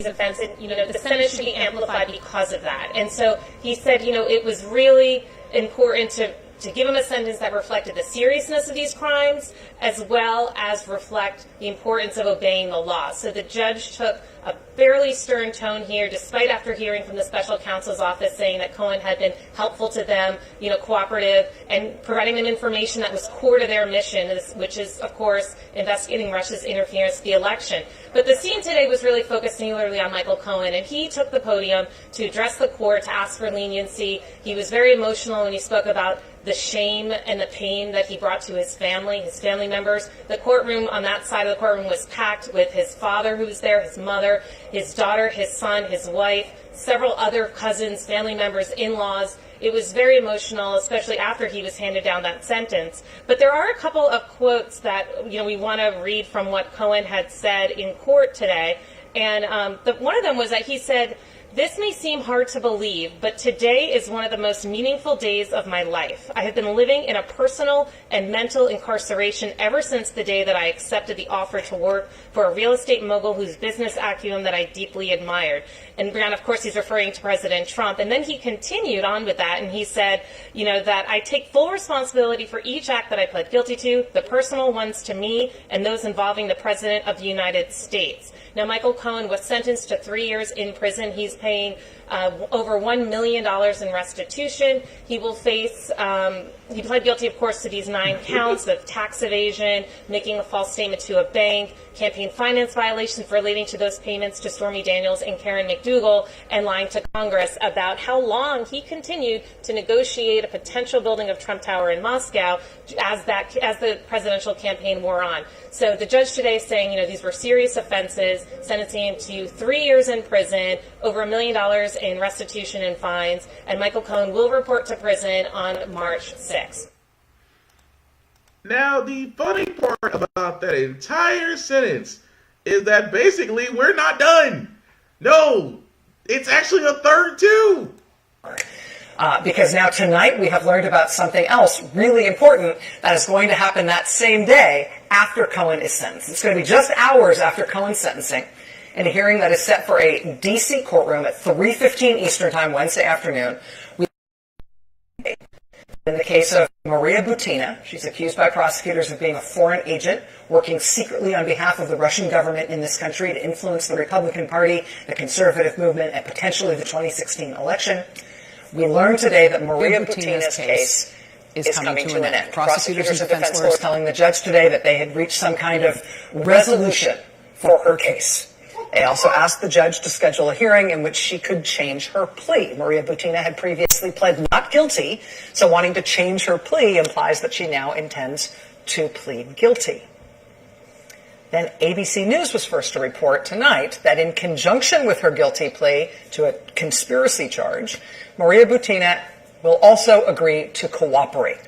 offense, the sentence should be amplified because of that. And so he said, it was really important to give him a sentence that reflected the seriousness of these crimes as well as reflect the importance of obeying the law. So the judge took a fairly stern tone here, despite after hearing from the special counsel's office saying that Cohen had been helpful to them, cooperative, and providing them information that was core to their mission, which is, of course, investigating Russia's interference with the election. But the scene today was really focused singularly on Michael Cohen, and he took the podium to address the court, to ask for leniency. He was very emotional when he spoke about the shame and the pain that he brought to his family members. The courtroom on that side of the courtroom was packed with his father who was there, his mother, his daughter, his son, his wife, several other cousins, family members, in-laws. It was very emotional, especially after he was handed down that sentence. But there are a couple of quotes that we want to read from what Cohen had said in court today. And one of them was that he said, "This may seem hard to believe, but today is one of the most meaningful days of my life. I have been living in a personal and mental incarceration ever since the day that I accepted the offer to work for a real estate mogul whose business acumen that I deeply admired." And Brianna, of course, he's referring to President Trump. And then he continued on with that, and he said, that I take full responsibility for each act that I pled guilty to, the personal ones to me, and those involving the President of the United States. Now, Michael Cohen was sentenced to 3 years in prison. He's paying over $1 million in restitution. He will face, he pled guilty, of course, to these 9 counts of tax evasion, making a false statement to a bank, campaign finance violations relating to those payments to Stormy Daniels and Karen McDougal, and lying to Congress about how long he continued to negotiate a potential building of Trump Tower in Moscow as the presidential campaign wore on. So the judge today is saying, these were serious offenses, sentencing him to 3 years in prison, over $1 million in restitution and fines, and Michael Cohen will report to prison on March 6th. Now, the funny part about that entire sentence is that basically we're not done. No, it's actually a third too. Because now tonight we have learned about something else really important that is going to happen that same day after Cohen is sentenced. It's going to be just hours after Cohen's sentencing, in a hearing that is set for a D.C. courtroom at 3:15 Eastern Time Wednesday afternoon. In the case of Maria Butina, she's accused by prosecutors of being a foreign agent working secretly on behalf of the Russian government in this country to influence the Republican Party, the conservative movement, and potentially the 2016 election. We learned today that Maria Butina's case is coming to an end. Prosecutors and defense lawyers telling the judge today that they had reached some kind of resolution for her case. They also asked the judge to schedule a hearing in which she could change her plea. Maria Butina had previously pled not guilty, so wanting to change her plea implies that she now intends to plead guilty. Then ABC News was first to report tonight that in conjunction with her guilty plea to a conspiracy charge, Maria Butina will also agree to cooperate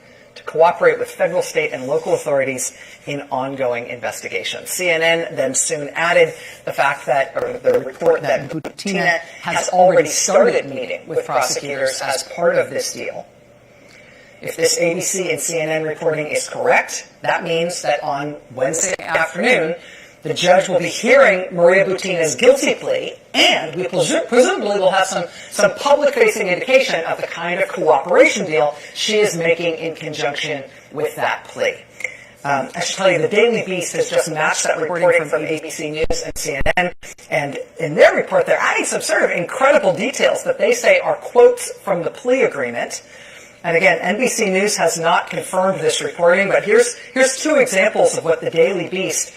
with federal, state, and local authorities in ongoing investigations. CNN then soon added the fact that, or the report that Butina has already started meeting with prosecutors as part of this deal. If this ABC and CNN reporting is correct, that means that on Wednesday afternoon, the judge will be hearing Maria Butina's guilty plea, and we presumably will have some public-facing indication of the kind of cooperation deal she is making in conjunction with that plea. I should tell you, the Daily Beast has just matched that reporting from ABC News and CNN, and in their report, they're adding some sort of incredible details that they say are quotes from the plea agreement. And again, NBC News has not confirmed this reporting, but here's two examples of what the Daily Beast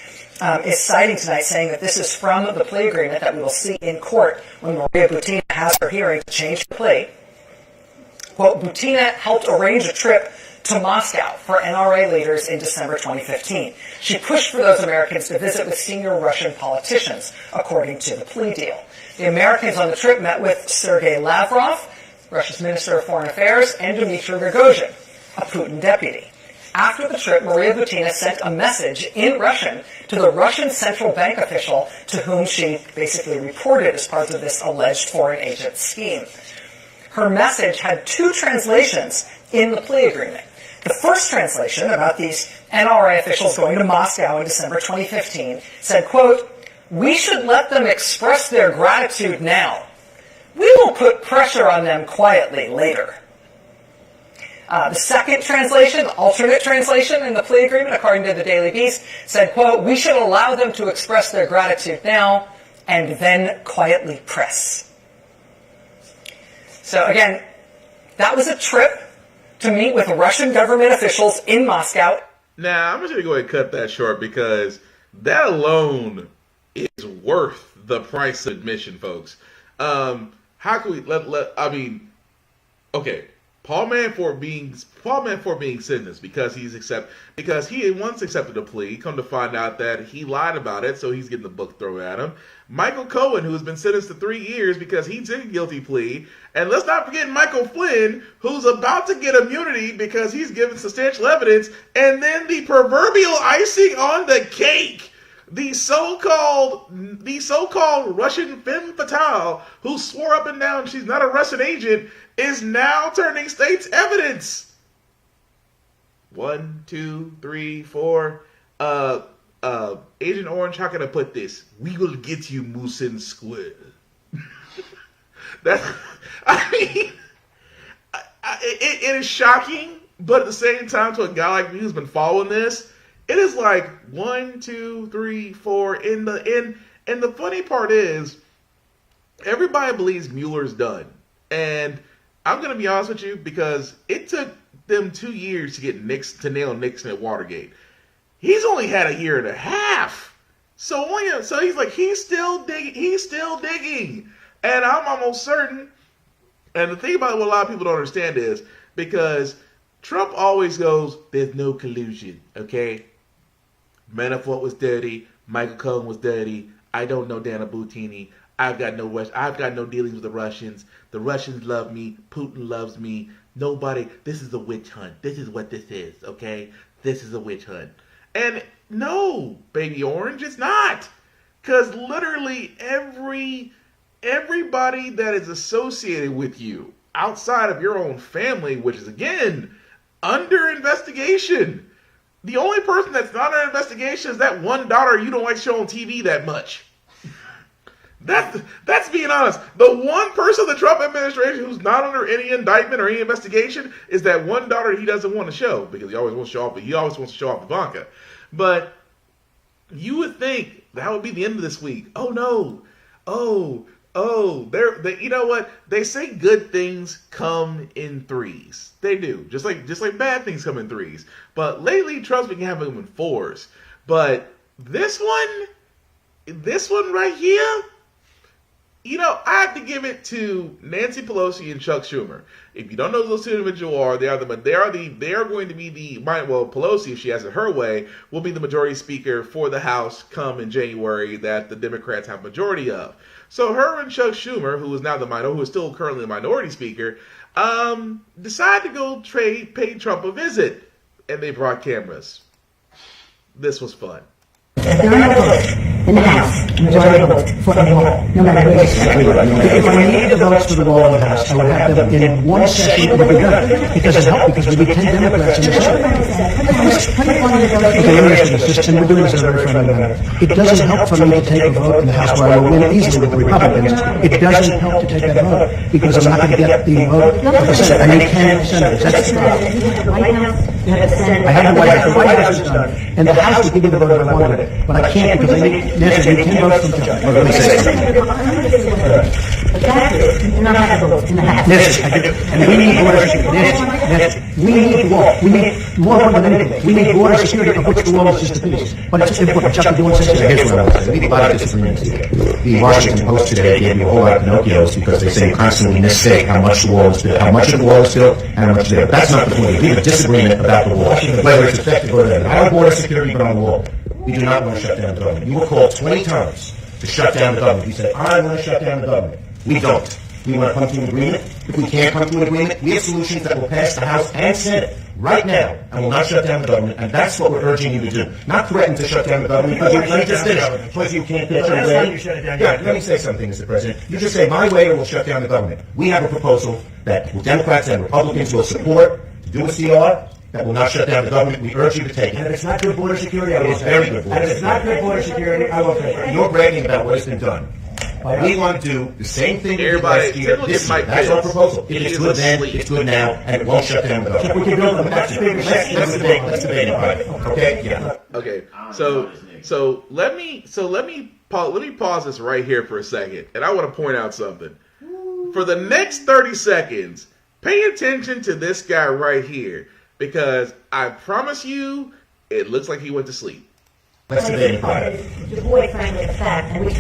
is citing tonight, saying that this is from the plea agreement that we will see in court when Maria Butina has her hearing to change the plea. Quote, Butina helped arrange a trip to Moscow for NRA leaders in December 2015. She pushed for those Americans to visit with senior Russian politicians, according to the plea deal. The Americans on the trip met with Sergei Lavrov, Russia's Minister of Foreign Affairs, and Dmitry Rogozhin, a Putin deputy. After the trip, Maria Butina sent a message in Russian to the Russian central bank official to whom she basically reported as part of this alleged foreign agent scheme. Her message had two translations in the plea agreement. The first translation, about these NRA officials going to Moscow in December 2015, said, quote, "We should let them express their gratitude now. We will put pressure on them quietly later." The second translation, the alternate translation in the plea agreement, according to the Daily Beast, said, quote, "We should allow them to express their gratitude now and then quietly press." So again, that was a trip to meet with Russian government officials in Moscow. Now, I'm just going to go ahead and cut that short because that alone is worth the price of admission, folks. How can we okay, Paul Manafort being sentenced because he had once accepted a plea, come to find out that he lied about it, so he's getting the book thrown at him. Michael Cohen, who has been sentenced to 3 years because he took a guilty plea, and let's not forget Michael Flynn, who's about to get immunity because he's given substantial evidence, and then the proverbial icing on the cake, the so-called Russian femme fatale who swore up and down she's not a Russian agent is now turning state's evidence. 1, 2, 3, 4. Agent Orange, how can I put this? We will get you, Moosin Square. It is shocking, but at the same time, to a guy like me who's been following this, it is like 1, 2, 3, 4. And the funny part is, everybody believes Mueller's done. And I'm going to be honest with you, because it took them 2 years to get nail Nixon at Watergate. He's only had a year and a half. So he's still digging. And I'm almost certain, and the thing about what a lot of people don't understand is, because Trump always goes, there's no collusion, okay? Manafort was dirty. Michael Cohen was dirty. I don't know Dana Butini. I've got no dealings with the Russians. The Russians love me. Putin loves me. Nobody. This is a witch hunt. This is what this is, okay? This is a witch hunt. And no, Baby Orange, it's not. Because literally everybody that is associated with you outside of your own family, which is, again, under investigation. The only person that's not under investigation is that one daughter you don't like to show on TV that much. That's being honest. The one person in the Trump administration who's not under any indictment or any investigation is that one daughter he doesn't want to show, because he always wants to show off Ivanka. But you would think that would be the end of this week. Oh no. Oh, you know what? They say good things come in threes. They do. Just like bad things come in threes. But lately, Trump's been having them in fours. But this one right here, you know, I have to give it to Nancy Pelosi and Chuck Schumer. If you don't know who those two individuals are, they are going to be Pelosi, if she has it her way, will be the majority speaker for the House come in January that the Democrats have majority of. So her and Chuck Schumer, who is still currently the minority speaker, decided to go pay Trump a visit, and they brought cameras. This was fun. If there are no votes in the House, majority votes for the wall, no matter who it is. If I needed the votes for the wall in the House, I would have them in one session. It would be done. It doesn't help because we need 10 Democrats in the Senate. Okay, let me ask you this, and we're doing this in a very friendly manner. It doesn't help for me to take a vote in the House where I will win easily with the Republicans. It doesn't help to take that vote because I'm not going to get the vote of the Senate. I need 10 senators. That's the problem. I have the White House. The White House is done. And the House will give me the vote if I wanted it. But I can't because I need 10 votes from Chuck. Let me say something. The fact is, you do not have votes in the House. Yes, I do. And we need border security. We need the wall. We need more than anything. We need border security, of which the wall is just a piece. But it's important. Chuck, you want to say something? Here's what I would say. We have a lot of disagreements here. The Washington Post today gave you a whole lot of Pinocchios because they say you constantly misstate how much the wall is built, how much of the wall is built, and how much there. That's not the point. We have a disagreement about the wall, whether it's effective or not. I want border security, but on the wall. We do not want to shut down the government. You were called 20 times to shut down the government. You said, I want to shut down the government. We don't. We want to come to an agreement. If we can't come to an agreement, we have solutions that will pass the House and Senate right now and will not shut down the government. And that's what we're urging you to do. Not threaten to shut down the government because you just did it. Because you can't get your way. Yeah, let me say something, Mr. President. You just say, my way or we'll shut down the government. We have a proposal that Democrats and Republicans will support to do a CR that will not shut down the government. We urge you to take it. And if it's not good border security, I will take it. Very good border And if it's not good border security, I will take it. You're bragging about what has been done. We want to do the same thing we did last year, this year. That's our proposal. If it's good then, it's good now, and it won't shut down the government. We can build them. Let's debate it, right? Okay? Yeah. Okay. So let me pause this right here for a second, and I want to point out something. For the next 30 seconds, pay attention to this guy right here, because I promise you, it looks like he went to sleep. Let's debate it. To avoid frankly the fact that we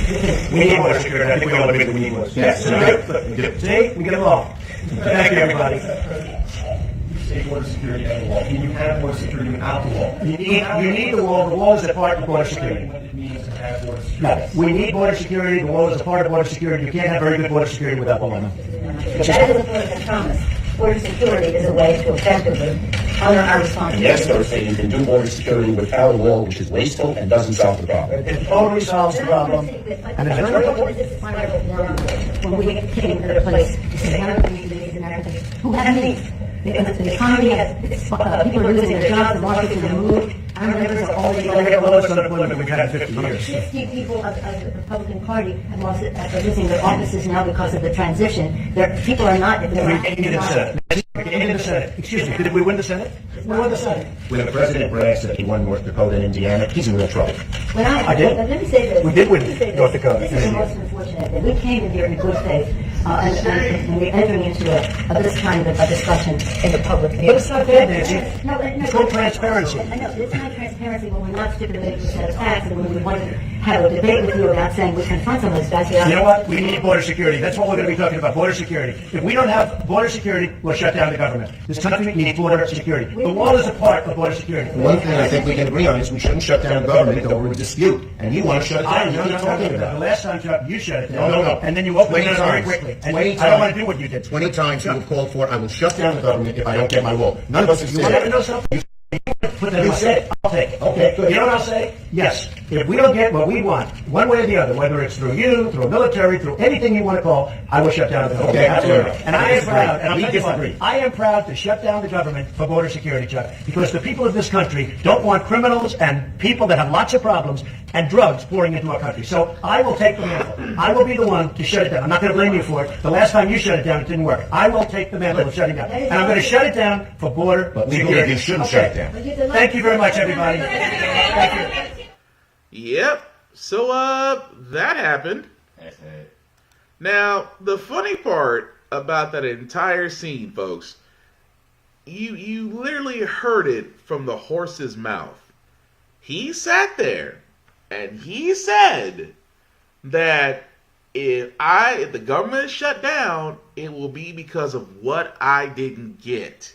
need border security. I think we all agree that we need border security. Yes. See, we get along. Thank you, everybody. You say border security at the wall. Can you have border security without the wall? You need the wall. The wall is a part of border security. What it means to have border security. No, we need border security. The wall is a part of border security. You can't have very good border security without the wall. that is a political promise. Border security is a way to effectively honor our responsibility. Yes, they're saying you can do border security without a wall, which is wasteful and doesn't solve the problem. It totally solves the problem. And it's very important. When we came to the place, we said, one of the these Americans who have needs. The economy has, people are losing their jobs, the markets are moved. Our members are all We have the lowest unemployment we've had in 50 years. 50 people of the Republican Party have lost it after losing their offices now because of the transition. People are not. We can't get in the Senate. We can't get in the Senate. Excuse me, did we win the Senate? We won the Senate. When the president brags that he won North Dakota and Indiana, he's in real trouble. I did. Let me say this. We did win North Dakota. This is the most unfortunate thing. We came in here in good faith, and we're entering into this kind of a discussion in the public view. But it's not bad, Nancy. No, it's called transparency. I know, it's not transparency when we're not stipulating a set of facts, and when we want to have a debate with you about saying we confront some of those guys. You know what? We need border security. That's what we're going to be talking about, border security. If we don't have border security, we'll shut down the government. This country needs border security. The wall is a part of border security. One thing I think we can agree on is we shouldn't shut down the government over a dispute. And you want to shut it down. I'm not talking about. The last time, Chuck, you shut it down. No. And then you opened it very quickly. And I don't want to do what you did. 20 times you have called for, I will shut down the government if I don't get my wall. None of us have said it. You want to know something? You said it. I'll take it. Okay, good. You know what I'll say? Yes. If we don't get what we want, one way or the other, whether it's through you, through a military, through anything you want to call, I will shut down the government. Okay, absolutely. And I am proud, and I'll tell you what, I am proud to shut down the government for border security, Chuck, because the people of this country don't want criminals and people that have lots of problems and drugs pouring into our country. So I will take the mantle. I will be the one to shut it down. I'm not going to blame you for it. The last time you shut it down, it didn't work. I will take the mantle of shutting down. And I'm going to shut it down for border security. You shouldn't shut it down. Thank you very much, everybody. Thank you. Yep. So, that happened. Now, the funny part about that entire scene, folks, you literally heard it from the horse's mouth. He sat there and he said that if the government is shut down, it will be because of what I didn't get.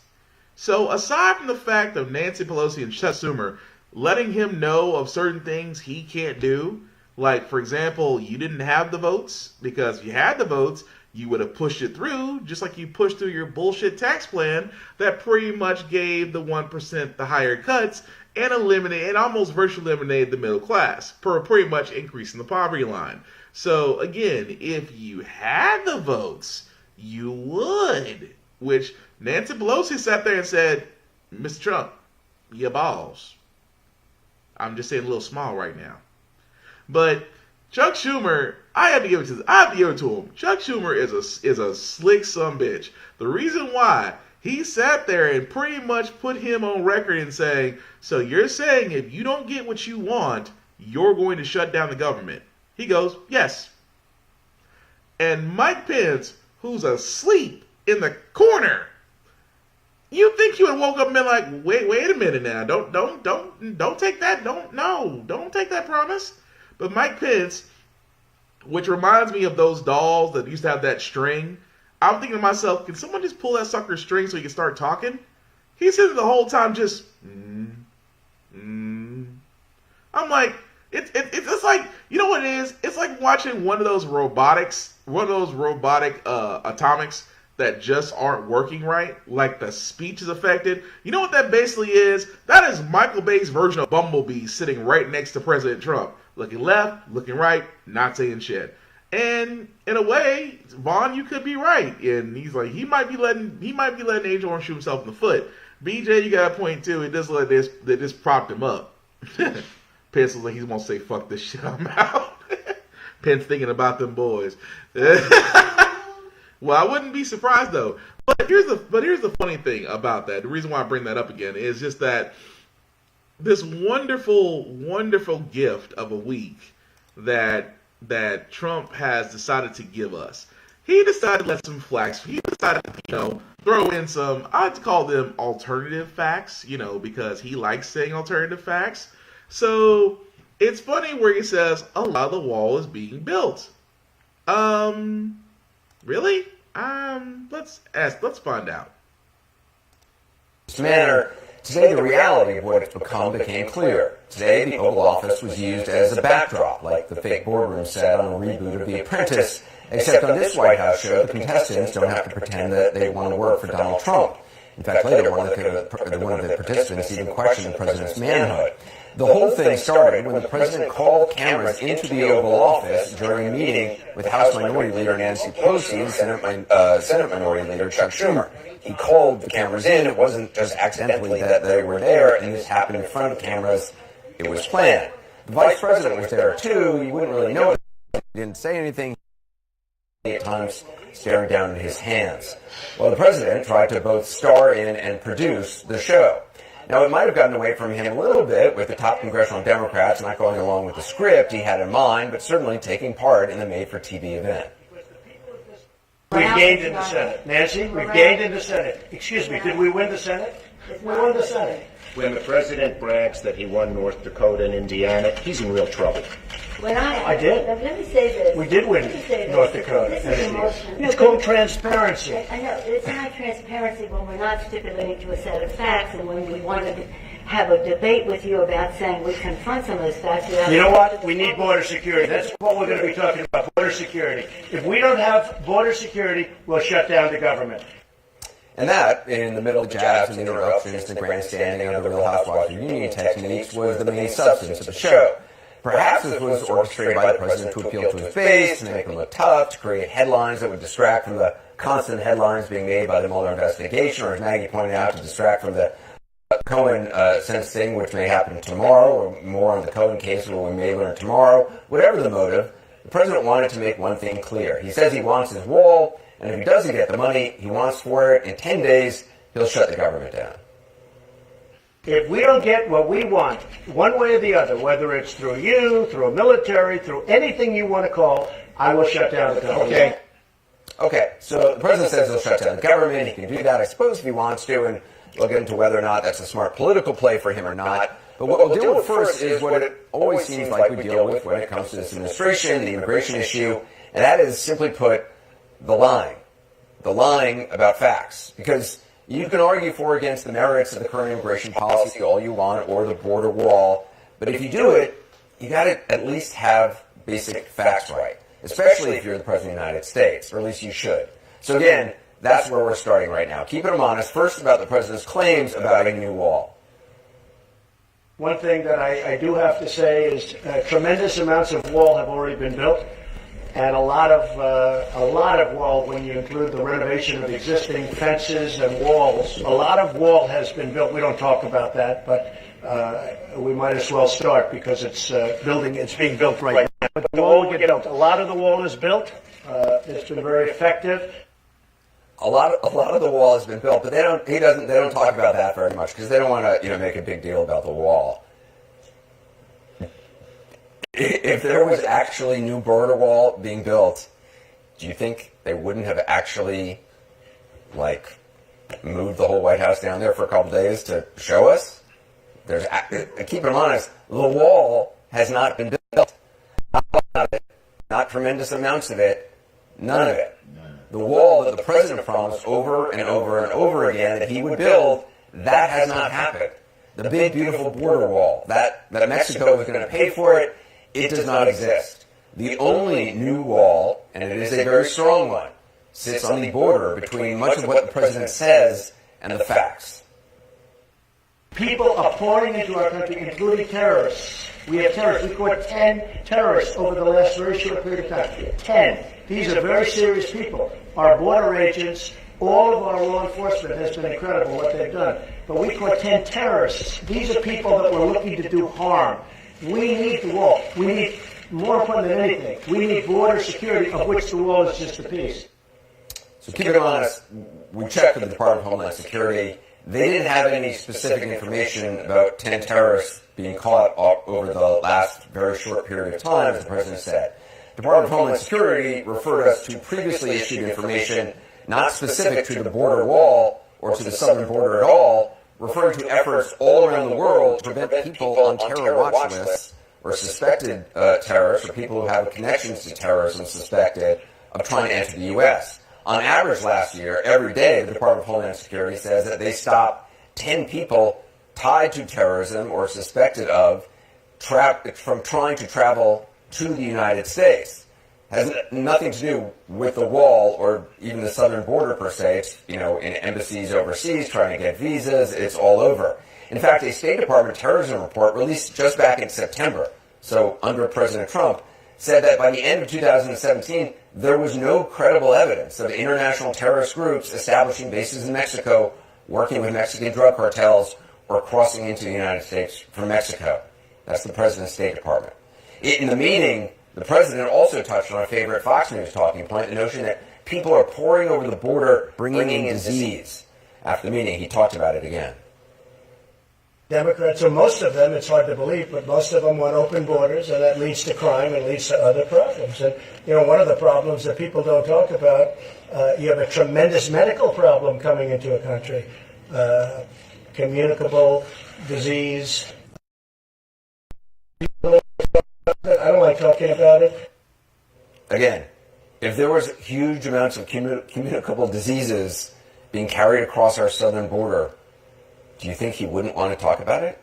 So aside from the fact of Nancy Pelosi and Chuck Schumer letting him know of certain things he can't do, like, for example, you didn't have the votes, because if you had the votes, you would have pushed it through, just like you pushed through your bullshit tax plan that pretty much gave the 1% the higher cuts and almost virtually eliminated the middle class, pretty much increasing the poverty line. So again, if you had the votes, you would. Which Nancy Pelosi sat there and said, Mr. Trump, your balls. I'm just saying a little small right now. But Chuck Schumer, I have to give it to him. Chuck Schumer is a slick sumbitch. The reason why he sat there and pretty much put him on record and saying, so you're saying if you don't get what you want, you're going to shut down the government. He goes, yes. And Mike Pence, who's asleep in the corner, you think he would have woke up and been like, wait a minute now, don't take that, don't take that promise. But Mike Pence, which reminds me of those dolls that used to have that string, I'm thinking to myself, can someone just pull that sucker's string so he can start talking? He's sitting the whole time just, I'm like, it's like, you know what it is? It's like watching one of those robotic atomics that just aren't working right, like the speech is affected. You know what that basically is? That is Michael Bay's version of Bumblebee sitting right next to President Trump. Looking left, looking right, not saying shit. And in a way, Vaughn, you could be right. And he's like, he might be letting Angel Orange shoot himself in the foot. BJ, you got a point too. It does let this propped him up. Pence was like, he won't say fuck this shit, I'm out. Pence thinking about them boys. Well, I wouldn't be surprised though. But here's the funny thing about that. The reason why I bring that up again is just that this wonderful, wonderful gift of a week that Trump has decided to give us. He decided to let some flags. He decided to, throw in some, I'd call them alternative facts, because he likes saying alternative facts. So it's funny where he says a lot of the wall is being built. Really? Let's find out. Manner. Today, the reality of what it's become became clear. Today, the Oval Office was used as a backdrop, like the fake boardroom set on a reboot of The Apprentice, except on this White House show, the contestants don't have to pretend that they want to work for Donald Trump. In fact, later, one of the participants even questioned the president's manhood. The whole thing started when the president called cameras into the Oval Office during a meeting with House Minority Leader Nancy Pelosi and Senate Minority Leader Chuck Schumer. He called the cameras in. It wasn't just accidentally that they were there, and this happened in front of cameras. It was planned. The vice president was there, too. You wouldn't really know it. He didn't say anything. At times, staring down at his hands. Well, the president tried to both star in and produce the show. Now, it might have gotten away from him a little bit with the top congressional Democrats not going along with the script he had in mind, but certainly taking part in the made-for-TV event. We've gained in the Senate. Nancy, we've gained in the Senate. Excuse me, did we win the Senate? We won the Senate. When the president brags that he won North Dakota and Indiana, he's in real trouble. I did. Let me say this. We did win North Dakota. It's called transparency. I know. It's not transparency when we're not stipulating to a set of facts and when we want to have a debate with you about saying we confront some of those facts. You know what? We need border security. That's what we're going to be talking about, border security. If we don't have border security, we'll shut down the government. And that, in the middle of jabs and interruptions, the grandstanding of the Real Housewives reunion techniques was the main substance of the show. Perhaps this was orchestrated by the president to appeal to his base, to make him look tough, to create headlines that would distract from the constant headlines being made by the Mueller investigation, or as Maggie pointed out, to distract from the Cohen sentencing, which may happen tomorrow, or more on the Cohen case, where we may learn tomorrow. Whatever the motive, the president wanted to make one thing clear. He says he wants his wall, and if he doesn't get the money he wants for it, in 10 days, he'll shut the government down. If we don't get what we want, one way or the other, whether it's through you, through a military, through anything you want to call, I will shut down the government. Okay, so the president says he'll shut down the government. He can do that, I suppose, if he wants to, and we'll get into whether or not that's a smart political play for him or not. But what we'll deal with first is what it always seems like we deal with when it comes to this administration, the immigration issue, and that is, simply put, the lying. The lying about facts. Because you can argue for or against the merits of the current immigration policy all you want, or the border wall, but if you do it, you got to at least have basic facts right, especially if you're the President of the United States, or at least you should. So again, that's where we're starting right now. Keeping them honest, first about the President's claims about a new wall. One thing that I do have to say is tremendous amounts of wall have already been built, and a lot of wall, when you include the renovation of existing fences and walls, a lot of wall has been built. We don't talk about that, but we might as well start because it's being built right now. But the wall will get built. A lot of the wall is built. It's been very effective. A lot of the wall has been built, but they don't talk about that very much because they don't want to make a big deal about the wall. If there was actually new border wall being built, do you think they wouldn't have actually moved the whole White House down there for a couple days to show us? Keep it honest, the wall has not been built. Not a lot of it, not tremendous amounts of it, none of it. The wall that the president promised over and over and over again that he would build, that has not happened. The big, beautiful border wall, that Mexico was going to pay for it, it does not exist. The only new wall, and it is a very strong one, sits on the border between much of what the president says and the facts. People are pouring into our country, including terrorists. We have terrorists. We caught 10 terrorists over the last very short period of time. 10. These are very serious people. Our border agents, all of our law enforcement has been incredible what they've done. But we caught 10 terrorists. These are people that were looking to do harm. We need the wall. We need, more important than anything, we need border security, of which the wall is just a piece. So keep it honest, we checked with the Department of Homeland Security. They didn't have any specific information about 10 terrorists being caught over the last very short period of time, as the president said. The Department of Homeland Security referred us to previously issued information not specific to the border wall or to the southern border at all, referring to efforts all around the world to prevent people on terror watch lists or suspected terrorists or people who have connections to terrorism suspected of trying to enter the U.S. On average last year, every day, the Department of Homeland Security says that they stopped 10 people tied to terrorism or suspected of from trying to travel to the United States. Has nothing to do with the wall or even the southern border per se. It's, in embassies overseas trying to get visas. It's all over. In fact, a State Department terrorism report released just back in September, so under President Trump, said that by the end of 2017, there was no credible evidence of international terrorist groups establishing bases in Mexico, working with Mexican drug cartels, or crossing into the United States from Mexico. That's the President's State Department. In the meeting, the President also touched on a favorite Fox News talking point, the notion that people are pouring over the border, bringing in disease. After the meeting, he talked about it again. Democrats, or most of them, it's hard to believe, but most of them want open borders, and that leads to crime and leads to other problems. And, one of the problems that people don't talk about, you have a tremendous medical problem coming into a country. Communicable disease. I don't like talking about it. Again, if there was huge amounts of communicable diseases being carried across our southern border, do you think he wouldn't want to talk about it?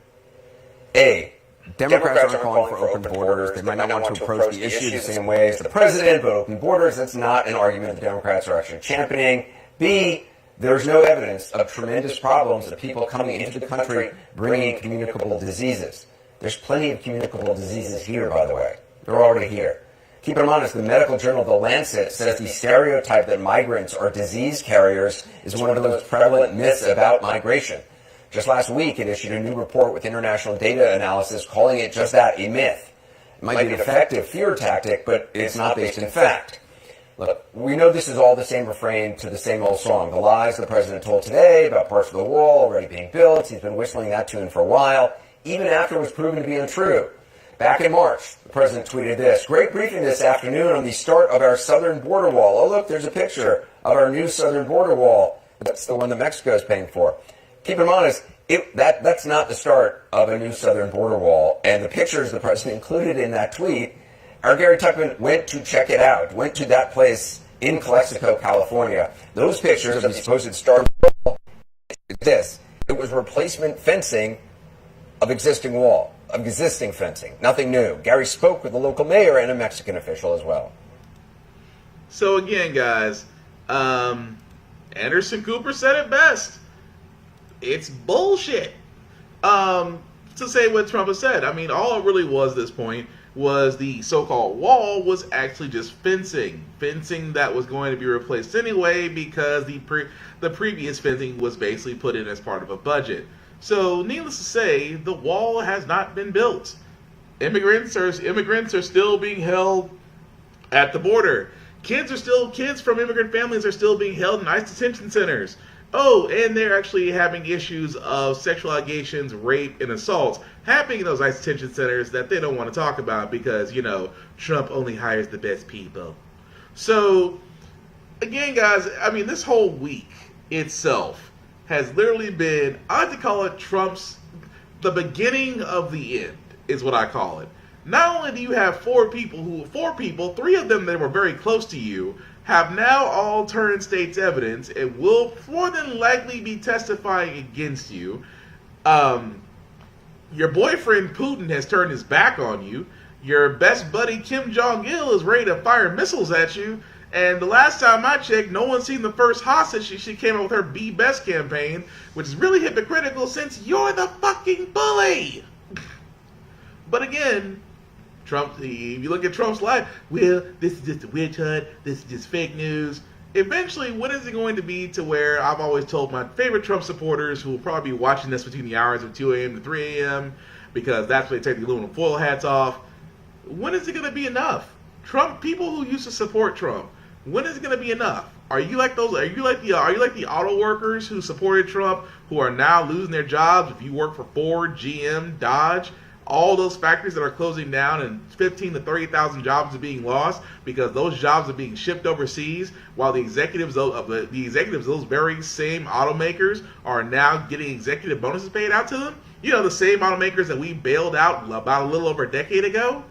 Democrats aren't calling for open borders. They might not want to approach the issue the same way as the president, but open borders, that's not an argument the Democrats are actually championing. B, there's no evidence of tremendous problems of people coming into the country bringing communicable diseases. There's plenty of communicable diseases here, by the way. They're already here. Keep in mind, the medical journal The Lancet says the stereotype that migrants are disease carriers is one of the most prevalent myths about migration. Just last week, it issued a new report with international data analysis calling it just that, a myth. It might be an effective fear tactic, but it's not based in fact. Look, we know this is all the same refrain to the same old song. The lies the president told today about parts of the wall already being built. He's been whistling that tune for a while, even after it was proven to be untrue. Back in March, the president tweeted this: "Great briefing this afternoon on the start of our southern border wall." Oh, look, there's a picture of our new southern border wall. That's the one that Mexico is paying for. Keep in mind, that's not the start of a new southern border wall. And the pictures the president included in that tweet, our Gary Tuckman went to check it out, went to that place in Calexico, California. Those pictures of the supposed start wall, it was replacement fencing of existing wall. Of existing fencing, nothing new. Gary spoke with the local mayor and a Mexican official as well. So again, guys, Anderson Cooper said it best. It's bullshit. To say what Trump has said. I mean, all it really was at this point was the so-called wall was actually just fencing. Fencing that was going to be replaced anyway because the previous fencing was basically put in as part of a budget. So, needless to say, the wall has not been built. Immigrants are still being held at the border. Kids from immigrant families are still being held in ICE detention centers. Oh, and they're actually having issues of sexual allegations, rape, and assaults happening in those ICE detention centers that they don't want to talk about because, Trump only hires the best people. So, again, guys, I mean, this whole week itself has literally been, I like to call it the beginning of the end, is what I call it. Not only do you have four people, three of them that were very close to you, have now all turned state's evidence and will more than likely be testifying against you. Your boyfriend Putin has turned his back on you. Your best buddy Kim Jong-il is ready to fire missiles at you. And the last time I checked, no one's seen the first hostage. She came up with her Be Best campaign, which is really hypocritical since you're the fucking bully. But again, Trump, if you look at Trump's life, well, this is just a witch hunt, this is just fake news. Eventually, when is it going to be to where I've always told my favorite Trump supporters who will probably be watching this between the hours of 2 a.m. to 3 a.m., because that's when they take the aluminum foil hats off, when is it going to be enough? Trump, people who used to support Trump, when is it going to be enough? Are you like those? Are you like the auto workers who supported Trump, who are now losing their jobs? If you work for Ford, GM, Dodge, all those factories that are closing down and 15 to 30,000 jobs are being lost because those jobs are being shipped overseas, while the executives of those very same automakers are now getting executive bonuses paid out to them. You know, the same automakers that we bailed out about a little over a decade ago.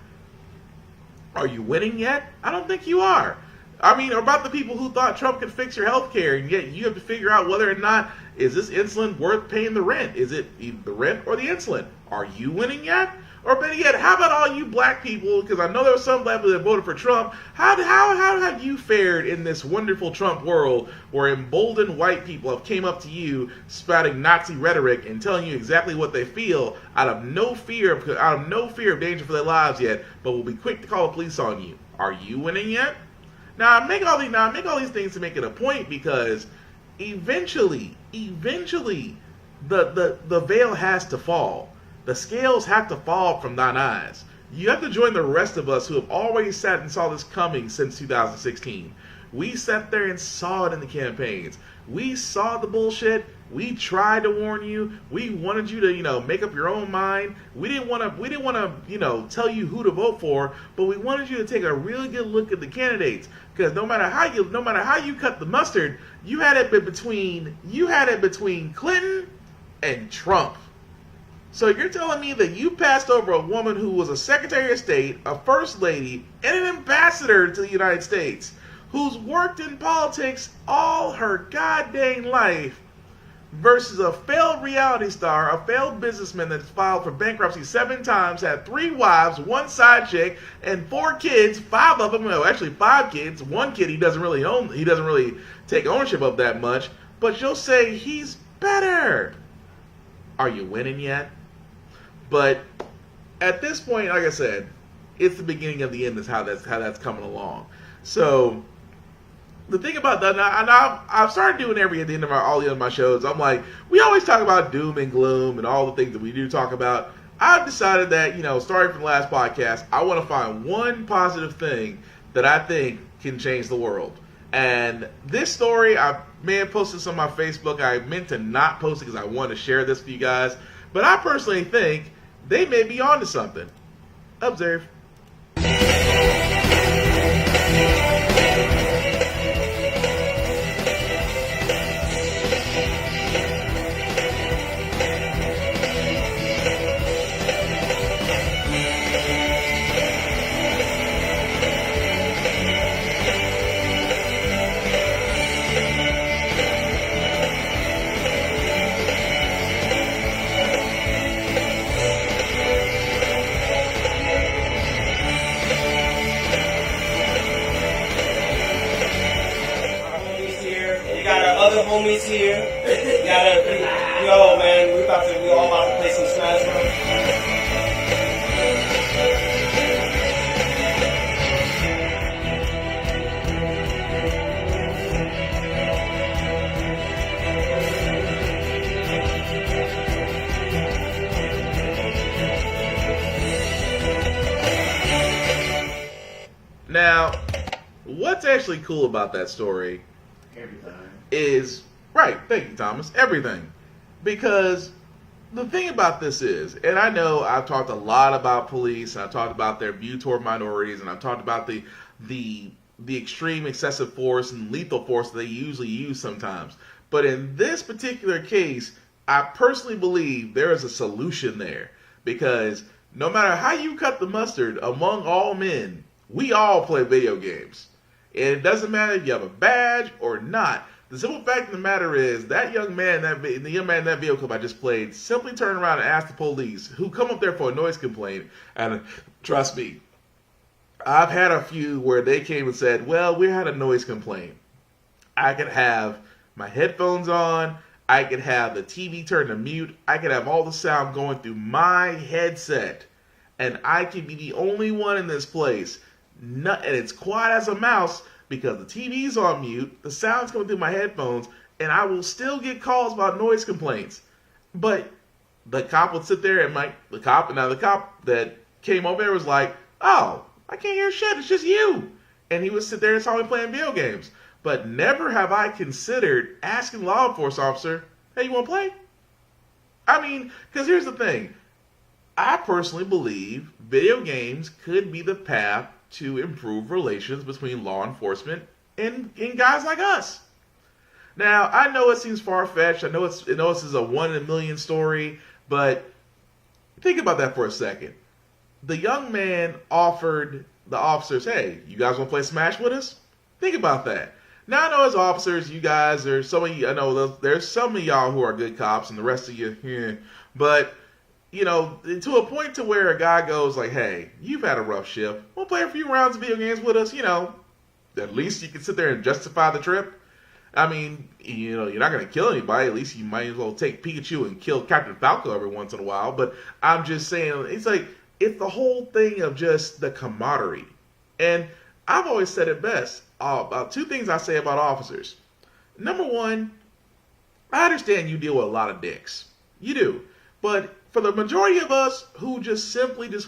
Are you winning yet? I don't think you are. I mean, about the people who thought Trump could fix your health care, and yet you have to figure out whether or not, is this insulin worth paying the rent? Is it the rent or the insulin? Are you winning yet? Or better yet, how about all you black people, because I know there were some black people that voted for Trump, how have you fared in this wonderful Trump world where emboldened white people have came up to you spouting Nazi rhetoric and telling you exactly what they feel out of no fear of danger for their lives yet, but will be quick to call the police on you? Are you winning yet? Now I make all these things to make it a point because eventually the veil has to fall. The scales have to fall from thine eyes. You have to join the rest of us who have always sat and saw this coming since 2016. We sat there and saw it in the campaigns. We saw the bullshit. We tried to warn you. We wanted you to, make up your own mind. We didn't want to, tell you who to vote for, but we wanted you to take a really good look at the candidates. Because no matter how you cut the mustard, you had it between Clinton and Trump. So you're telling me that you passed over a woman who was a Secretary of State, a First Lady, and an ambassador to the United States, who's worked in politics all her goddamn life, versus a failed reality star, a failed businessman that's filed for bankruptcy 7 times, had 3 wives, 1 side chick, and 4 kids, 5 of them, actually 5 kids, 1 kid he doesn't really take ownership of that much, but you'll say he's better. Are you winning yet? But at this point, like I said, it's the beginning of the end. Is how that's coming along. So the thing about that, and I've started doing at the end of all the end of my shows. I'm like, we always talk about doom and gloom and all the things that we do talk about. I've decided that starting from the last podcast, I want to find one positive thing that I think can change the world. And this story, I may have posted this on my Facebook. I meant to not post it because I wanted to share this with you guys. But I personally think they may be onto something. Observe. Homies here. Yo, man, we all about to play some Smash Bros. Now, what's actually cool about that story? Everything. Is right, thank you, Thomas. Everything. Because the thing about this is, and I know I've talked a lot about police, and I've talked about their view toward minorities, and I've talked about the extreme excessive force and lethal force that they usually use sometimes. But in this particular case, I personally believe there is a solution there. Because no matter how you cut the mustard, among all men, we all play video games. And it doesn't matter if you have a badge or not. The simple fact of the matter is that young man, the young man in that video clip I just played, simply turned around and asked the police, who come up there for a noise complaint, and trust me, I've had a few where they came and said, well, we had a noise complaint. I could have my headphones on, I could have the TV turned to mute, I could have all the sound going through my headset, and I could be the only one in this place, and it's quiet as a mouse, because the TV's on mute, the sound's coming through my headphones, and I will still get calls about noise complaints. But the cop would sit there and the cop that came over there was like, oh, I can't hear shit, it's just you. And he would sit there and saw me playing video games. But never have I considered asking the law enforcement officer, hey, you want to play? I mean, because here's the thing. I personally believe video games could be the path to improve relations between law enforcement and guys like us. Now, I know it seems far-fetched. I know this is a 1 in a million story, but think about that for a second. The young man offered the officers, hey, you guys want to play Smash with us? Think about that. Now, I know as officers, you guys are some of you. I know there's some of y'all who are good cops, and the rest of you, but you know, to a point to where a guy goes like, hey, you've had a rough shift. We'll play a few rounds of video games with us, you know. At least you can sit there and justify the trip. I mean, you know, you're not going to kill anybody. At least you might as well take Pikachu and kill Captain Falco every once in a while. But I'm just saying, it's the whole thing of just the camaraderie. And I've always said it best. About two things I say about officers. Number one, I understand you deal with a lot of dicks. You do. But for the majority of us who just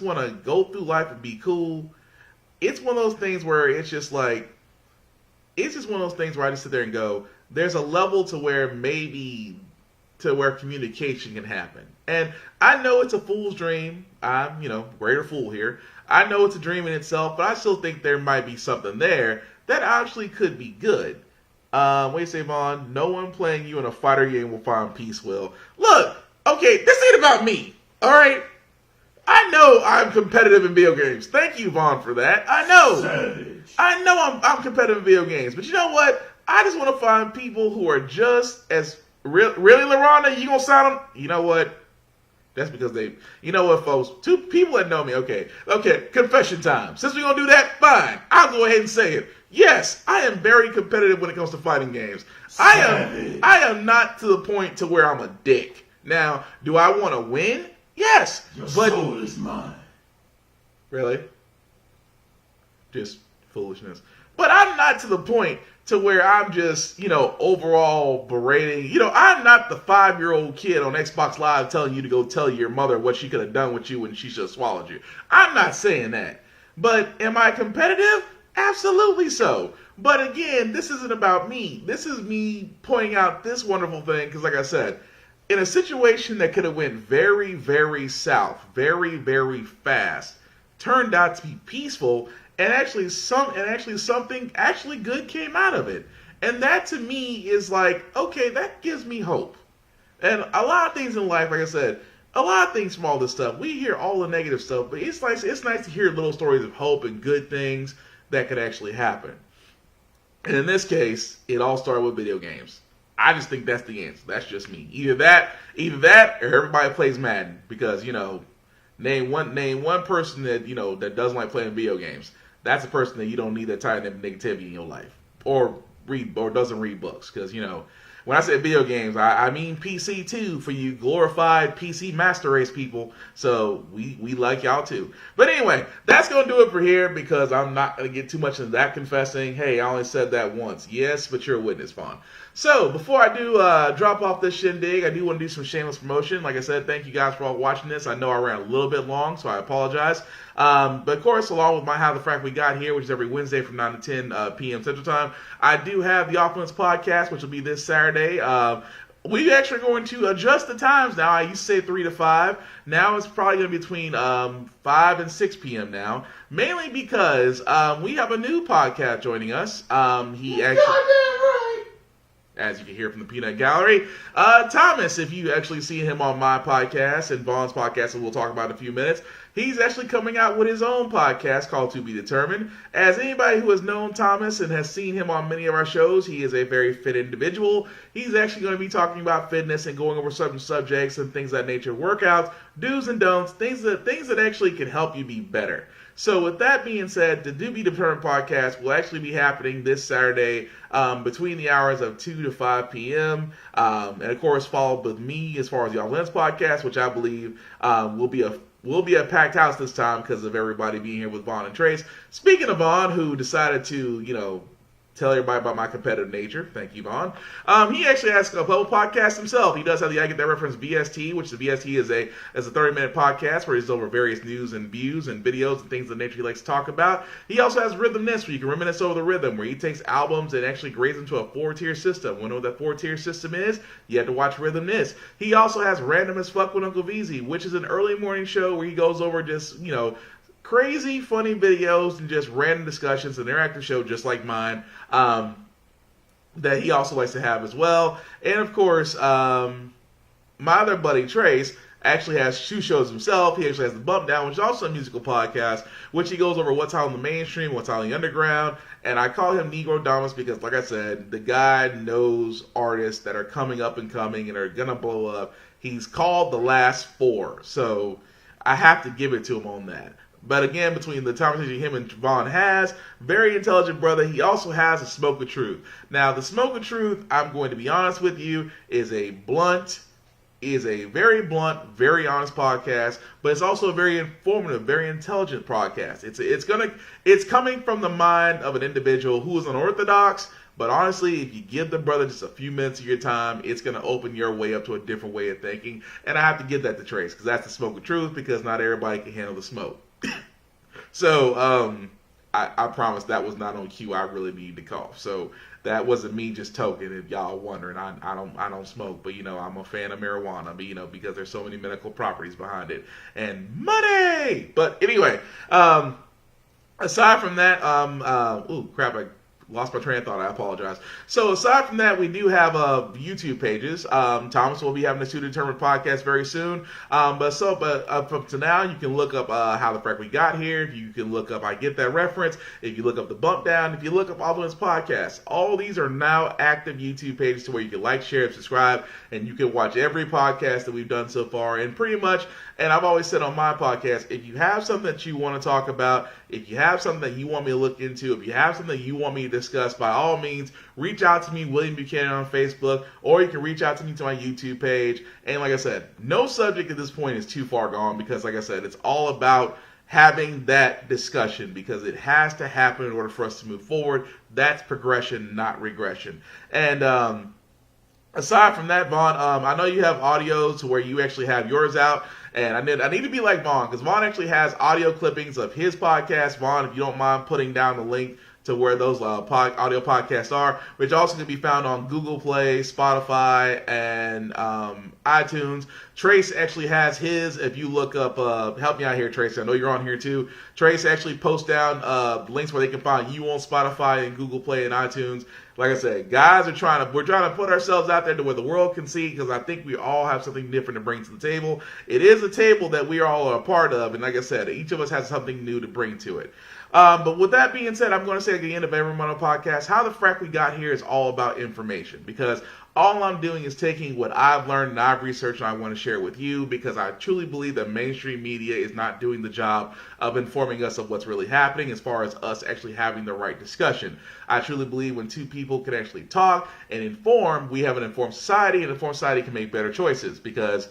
want to go through life and be cool, it's one of those things where it's just one of those things where I just sit there and go, there's a level to where communication can happen. And I know it's a fool's dream. I'm, greater fool here. I know it's a dream in itself, but I still think there might be something there that actually could be good. What do you say, Vaughn? No one playing you in a fighter game will find peace, Will. Look! Okay, this ain't about me, all right? I know I'm competitive in video games. Thank you, Vaughn, for that. I know. Savage. I know I'm competitive in video games. But you know what? I just want to find people who are just as... Really, LaRonda? You going to sound them? You know what? That's because they... You know what, folks? Two people that know me. Okay, confession time. Since we're going to do that, fine. I'll go ahead and say it. Yes, I am very competitive when it comes to fighting games. Savage. I am not to the point to where I'm a dick. Now, do I want to win? Yes. Your soul is mine. Really? Just foolishness. But I'm not to the point to where I'm just, overall berating. I'm not the 5-year-old kid on Xbox Live telling you to go tell your mother what she could have done with you when she should have swallowed you. I'm not saying that. But am I competitive? Absolutely so. But again, this isn't about me. This is me pointing out this wonderful thing because, like I said, in a situation that could have went very, very south, very, very fast, turned out to be peaceful, and actually something actually good came out of it. And that to me is like, okay, that gives me hope. And a lot of things in life, like I said, a lot of things from all this stuff, we hear all the negative stuff, but it's nice to hear little stories of hope and good things that could actually happen. And in this case, it all started with video games. I just think that's the answer. That's just me. Either that, or everybody plays Madden. Because, name one person that, that doesn't like playing video games. That's a person that you don't need that type of negativity in your life. Or doesn't read books. Because, when I say video games, I mean PC too, for you glorified PC master race people. So we like y'all too. But anyway, that's going to do it for here because I'm not going to get too much into that confessing. Hey, I only said that once. Yes, but you're a witness, Vaughn. So before I do drop off this shindig, I do want to do some shameless promotion. Like I said, thank you guys for all watching this. I know I ran a little bit long, so I apologize. But of course, along with my How the Frack We Got Here, which is every Wednesday from 9 to 10 p.m. Central Time, I do have the Off Limits Podcast, which will be this Saturday. We're actually going to adjust the times now. I used to say 3 to 5. Now it's probably going to be between 5 and 6 p.m. now. Mainly because we have a new podcast joining us. He actually... As you can hear from the Peanut Gallery. Thomas, if you actually see him on my podcast and Vaughn's podcast, and we'll talk about in a few minutes, he's actually coming out with his own podcast called To Be Determined. As anybody who has known Thomas and has seen him on many of our shows, he is a very fit individual. He's actually going to be talking about fitness and going over certain subjects and things of that nature, workouts, do's and don'ts, things that actually can help you be better. So with that being said, the Do Be Determined podcast will actually be happening this Saturday between the hours of 2 to 5 p.m. And of course, followed with me as far as the Off Limits podcast, which I believe will be a packed house this time because of everybody being here with Vaughn and Trace. Speaking of Vaughn, who decided to, tell everybody about my competitive nature. Thank you, Vaughn. He actually has a couple podcasts himself. He does have the I Get That Reference VST, which the VST is a 30-minute podcast where he's over various news and views and videos and things of nature he likes to talk about. He also has Rhythmness, where you can reminisce over the rhythm, where he takes albums and actually grades them to a 4-tier system. Want to know what that 4-tier system is? You have to watch Rhythmness. He also has Random as Fuck with Uncle VZ, which is an early morning show where he goes over just, crazy, funny videos and just random discussions, an interactive show just like mine, that he also likes to have as well. And of course, my other buddy Trace actually has 2 shows himself. He actually has The Bump Down, which is also a musical podcast, which he goes over what's out in the mainstream, what's out in the underground. And I call him Negro Damas because, like I said, the guy knows artists that are coming up and coming and are going to blow up. He's called The Last 4. So I have to give it to him on that. But again, between the conversation him and Vaughn has, very intelligent brother. He also has a Smoke of Truth. Now, the Smoke of Truth, I'm going to be honest with you, is a very blunt, very honest podcast, but it's also a very informative, very intelligent podcast. It's coming from the mind of an individual who is unorthodox, but honestly, if you give the brother just a few minutes of your time, it's going to open your way up to a different way of thinking. And I have to give that to Trace, because that's the Smoke of Truth, because not everybody can handle the smoke. So, I promise that was not on cue. I really need to cough. So that wasn't me just token. If y'all wondering, I don't smoke, but I'm a fan of marijuana. But because there's so many medical properties behind it and money. But anyway, aside from that, I lost my train of thought. I apologize. So aside from that, we do have YouTube pages. Thomas will be having a To Be Determined podcast very soon. But up to now, you can look up How the Frack We Got Here. You can look up I Get That Reference. If you look up The Bump Down. If you look up All of His podcasts. All these are now active YouTube pages to where you can like, share, and subscribe. And you can watch every podcast that we've done so far. And pretty much, and I've always said on my podcast, if you have something that you want to talk about, if you have something that you want me to look into, if you have something that you want me to discuss, by all means, reach out to me, William Buchanan, on Facebook, or you can reach out to me to my YouTube page. And like I said, no subject at this point is too far gone because, like I said, it's all about having that discussion because it has to happen in order for us to move forward. That's progression, not regression. And aside from that, Vaughn, I know you have audio to where you actually have yours out. And I need to be like Vaughn, because Vaughn actually has audio clippings of his podcast. Vaughn, if you don't mind putting down the link to where those audio podcasts are, which also can be found on Google Play, Spotify, and iTunes. Trace actually has his. If you look up, help me out here, Trace. I know you're on here too. Trace actually posts down links where they can find you on Spotify and Google Play and iTunes. Like I said, guys, we're trying to put ourselves out there to where the world can see, because I think we all have something different to bring to the table. It is a table that we all are a part of, and like I said, each of us has something new to bring to it. But with that being said, I'm going to say at the end of every Mono podcast, how the Frack We Got Here is all about information, because all I'm doing is taking what I've learned and I've researched and I want to share with you, because I truly believe that mainstream media is not doing the job of informing us of what's really happening as far as us actually having the right discussion. I truly believe when two people can actually talk and inform, we have an informed society, and an informed society can make better choices, because,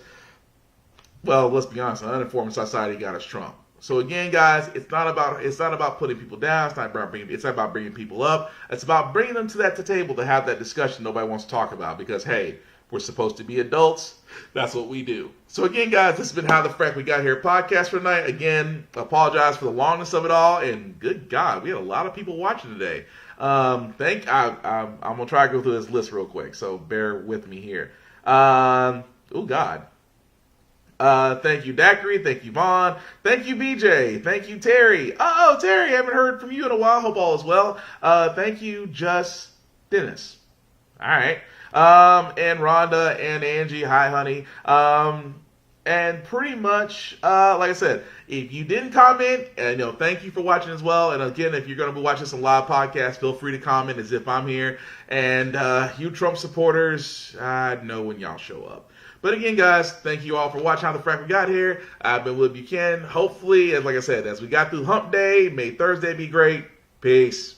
well, let's be honest, an uninformed society got us Trump. So again, guys, it's not about putting people down. It's not about bringing people up. It's about bringing them to the table to have that discussion nobody wants to talk about, because hey, we're supposed to be adults. That's what we do. So again, guys, this has been How the Frack We Got Here podcast for tonight. Again, I apologize for the longness of it all, and good God, we had a lot of people watching today. I'm gonna try to go through this list real quick, so bear with me here. Oh God. Thank you, Daiquiri. Thank you, Vaughn. Thank you, BJ. Thank you, Terry. Oh, Terry, I haven't heard from you in a while. Hope all is well. Thank you, Just Dennis. All right. And Rhonda and Angie. Hi, honey. And pretty much, like I said, if you didn't comment, and thank you for watching as well. And again, if you're going to be watching some live podcast, feel free to comment as if I'm here. And you Trump supporters, I know when y'all show up. But again, guys, thank you all for watching How the Frack We Got Here. I've been Will Buchanan. Hopefully, like I said, as we got through Hump Day, may Thursday be great. Peace.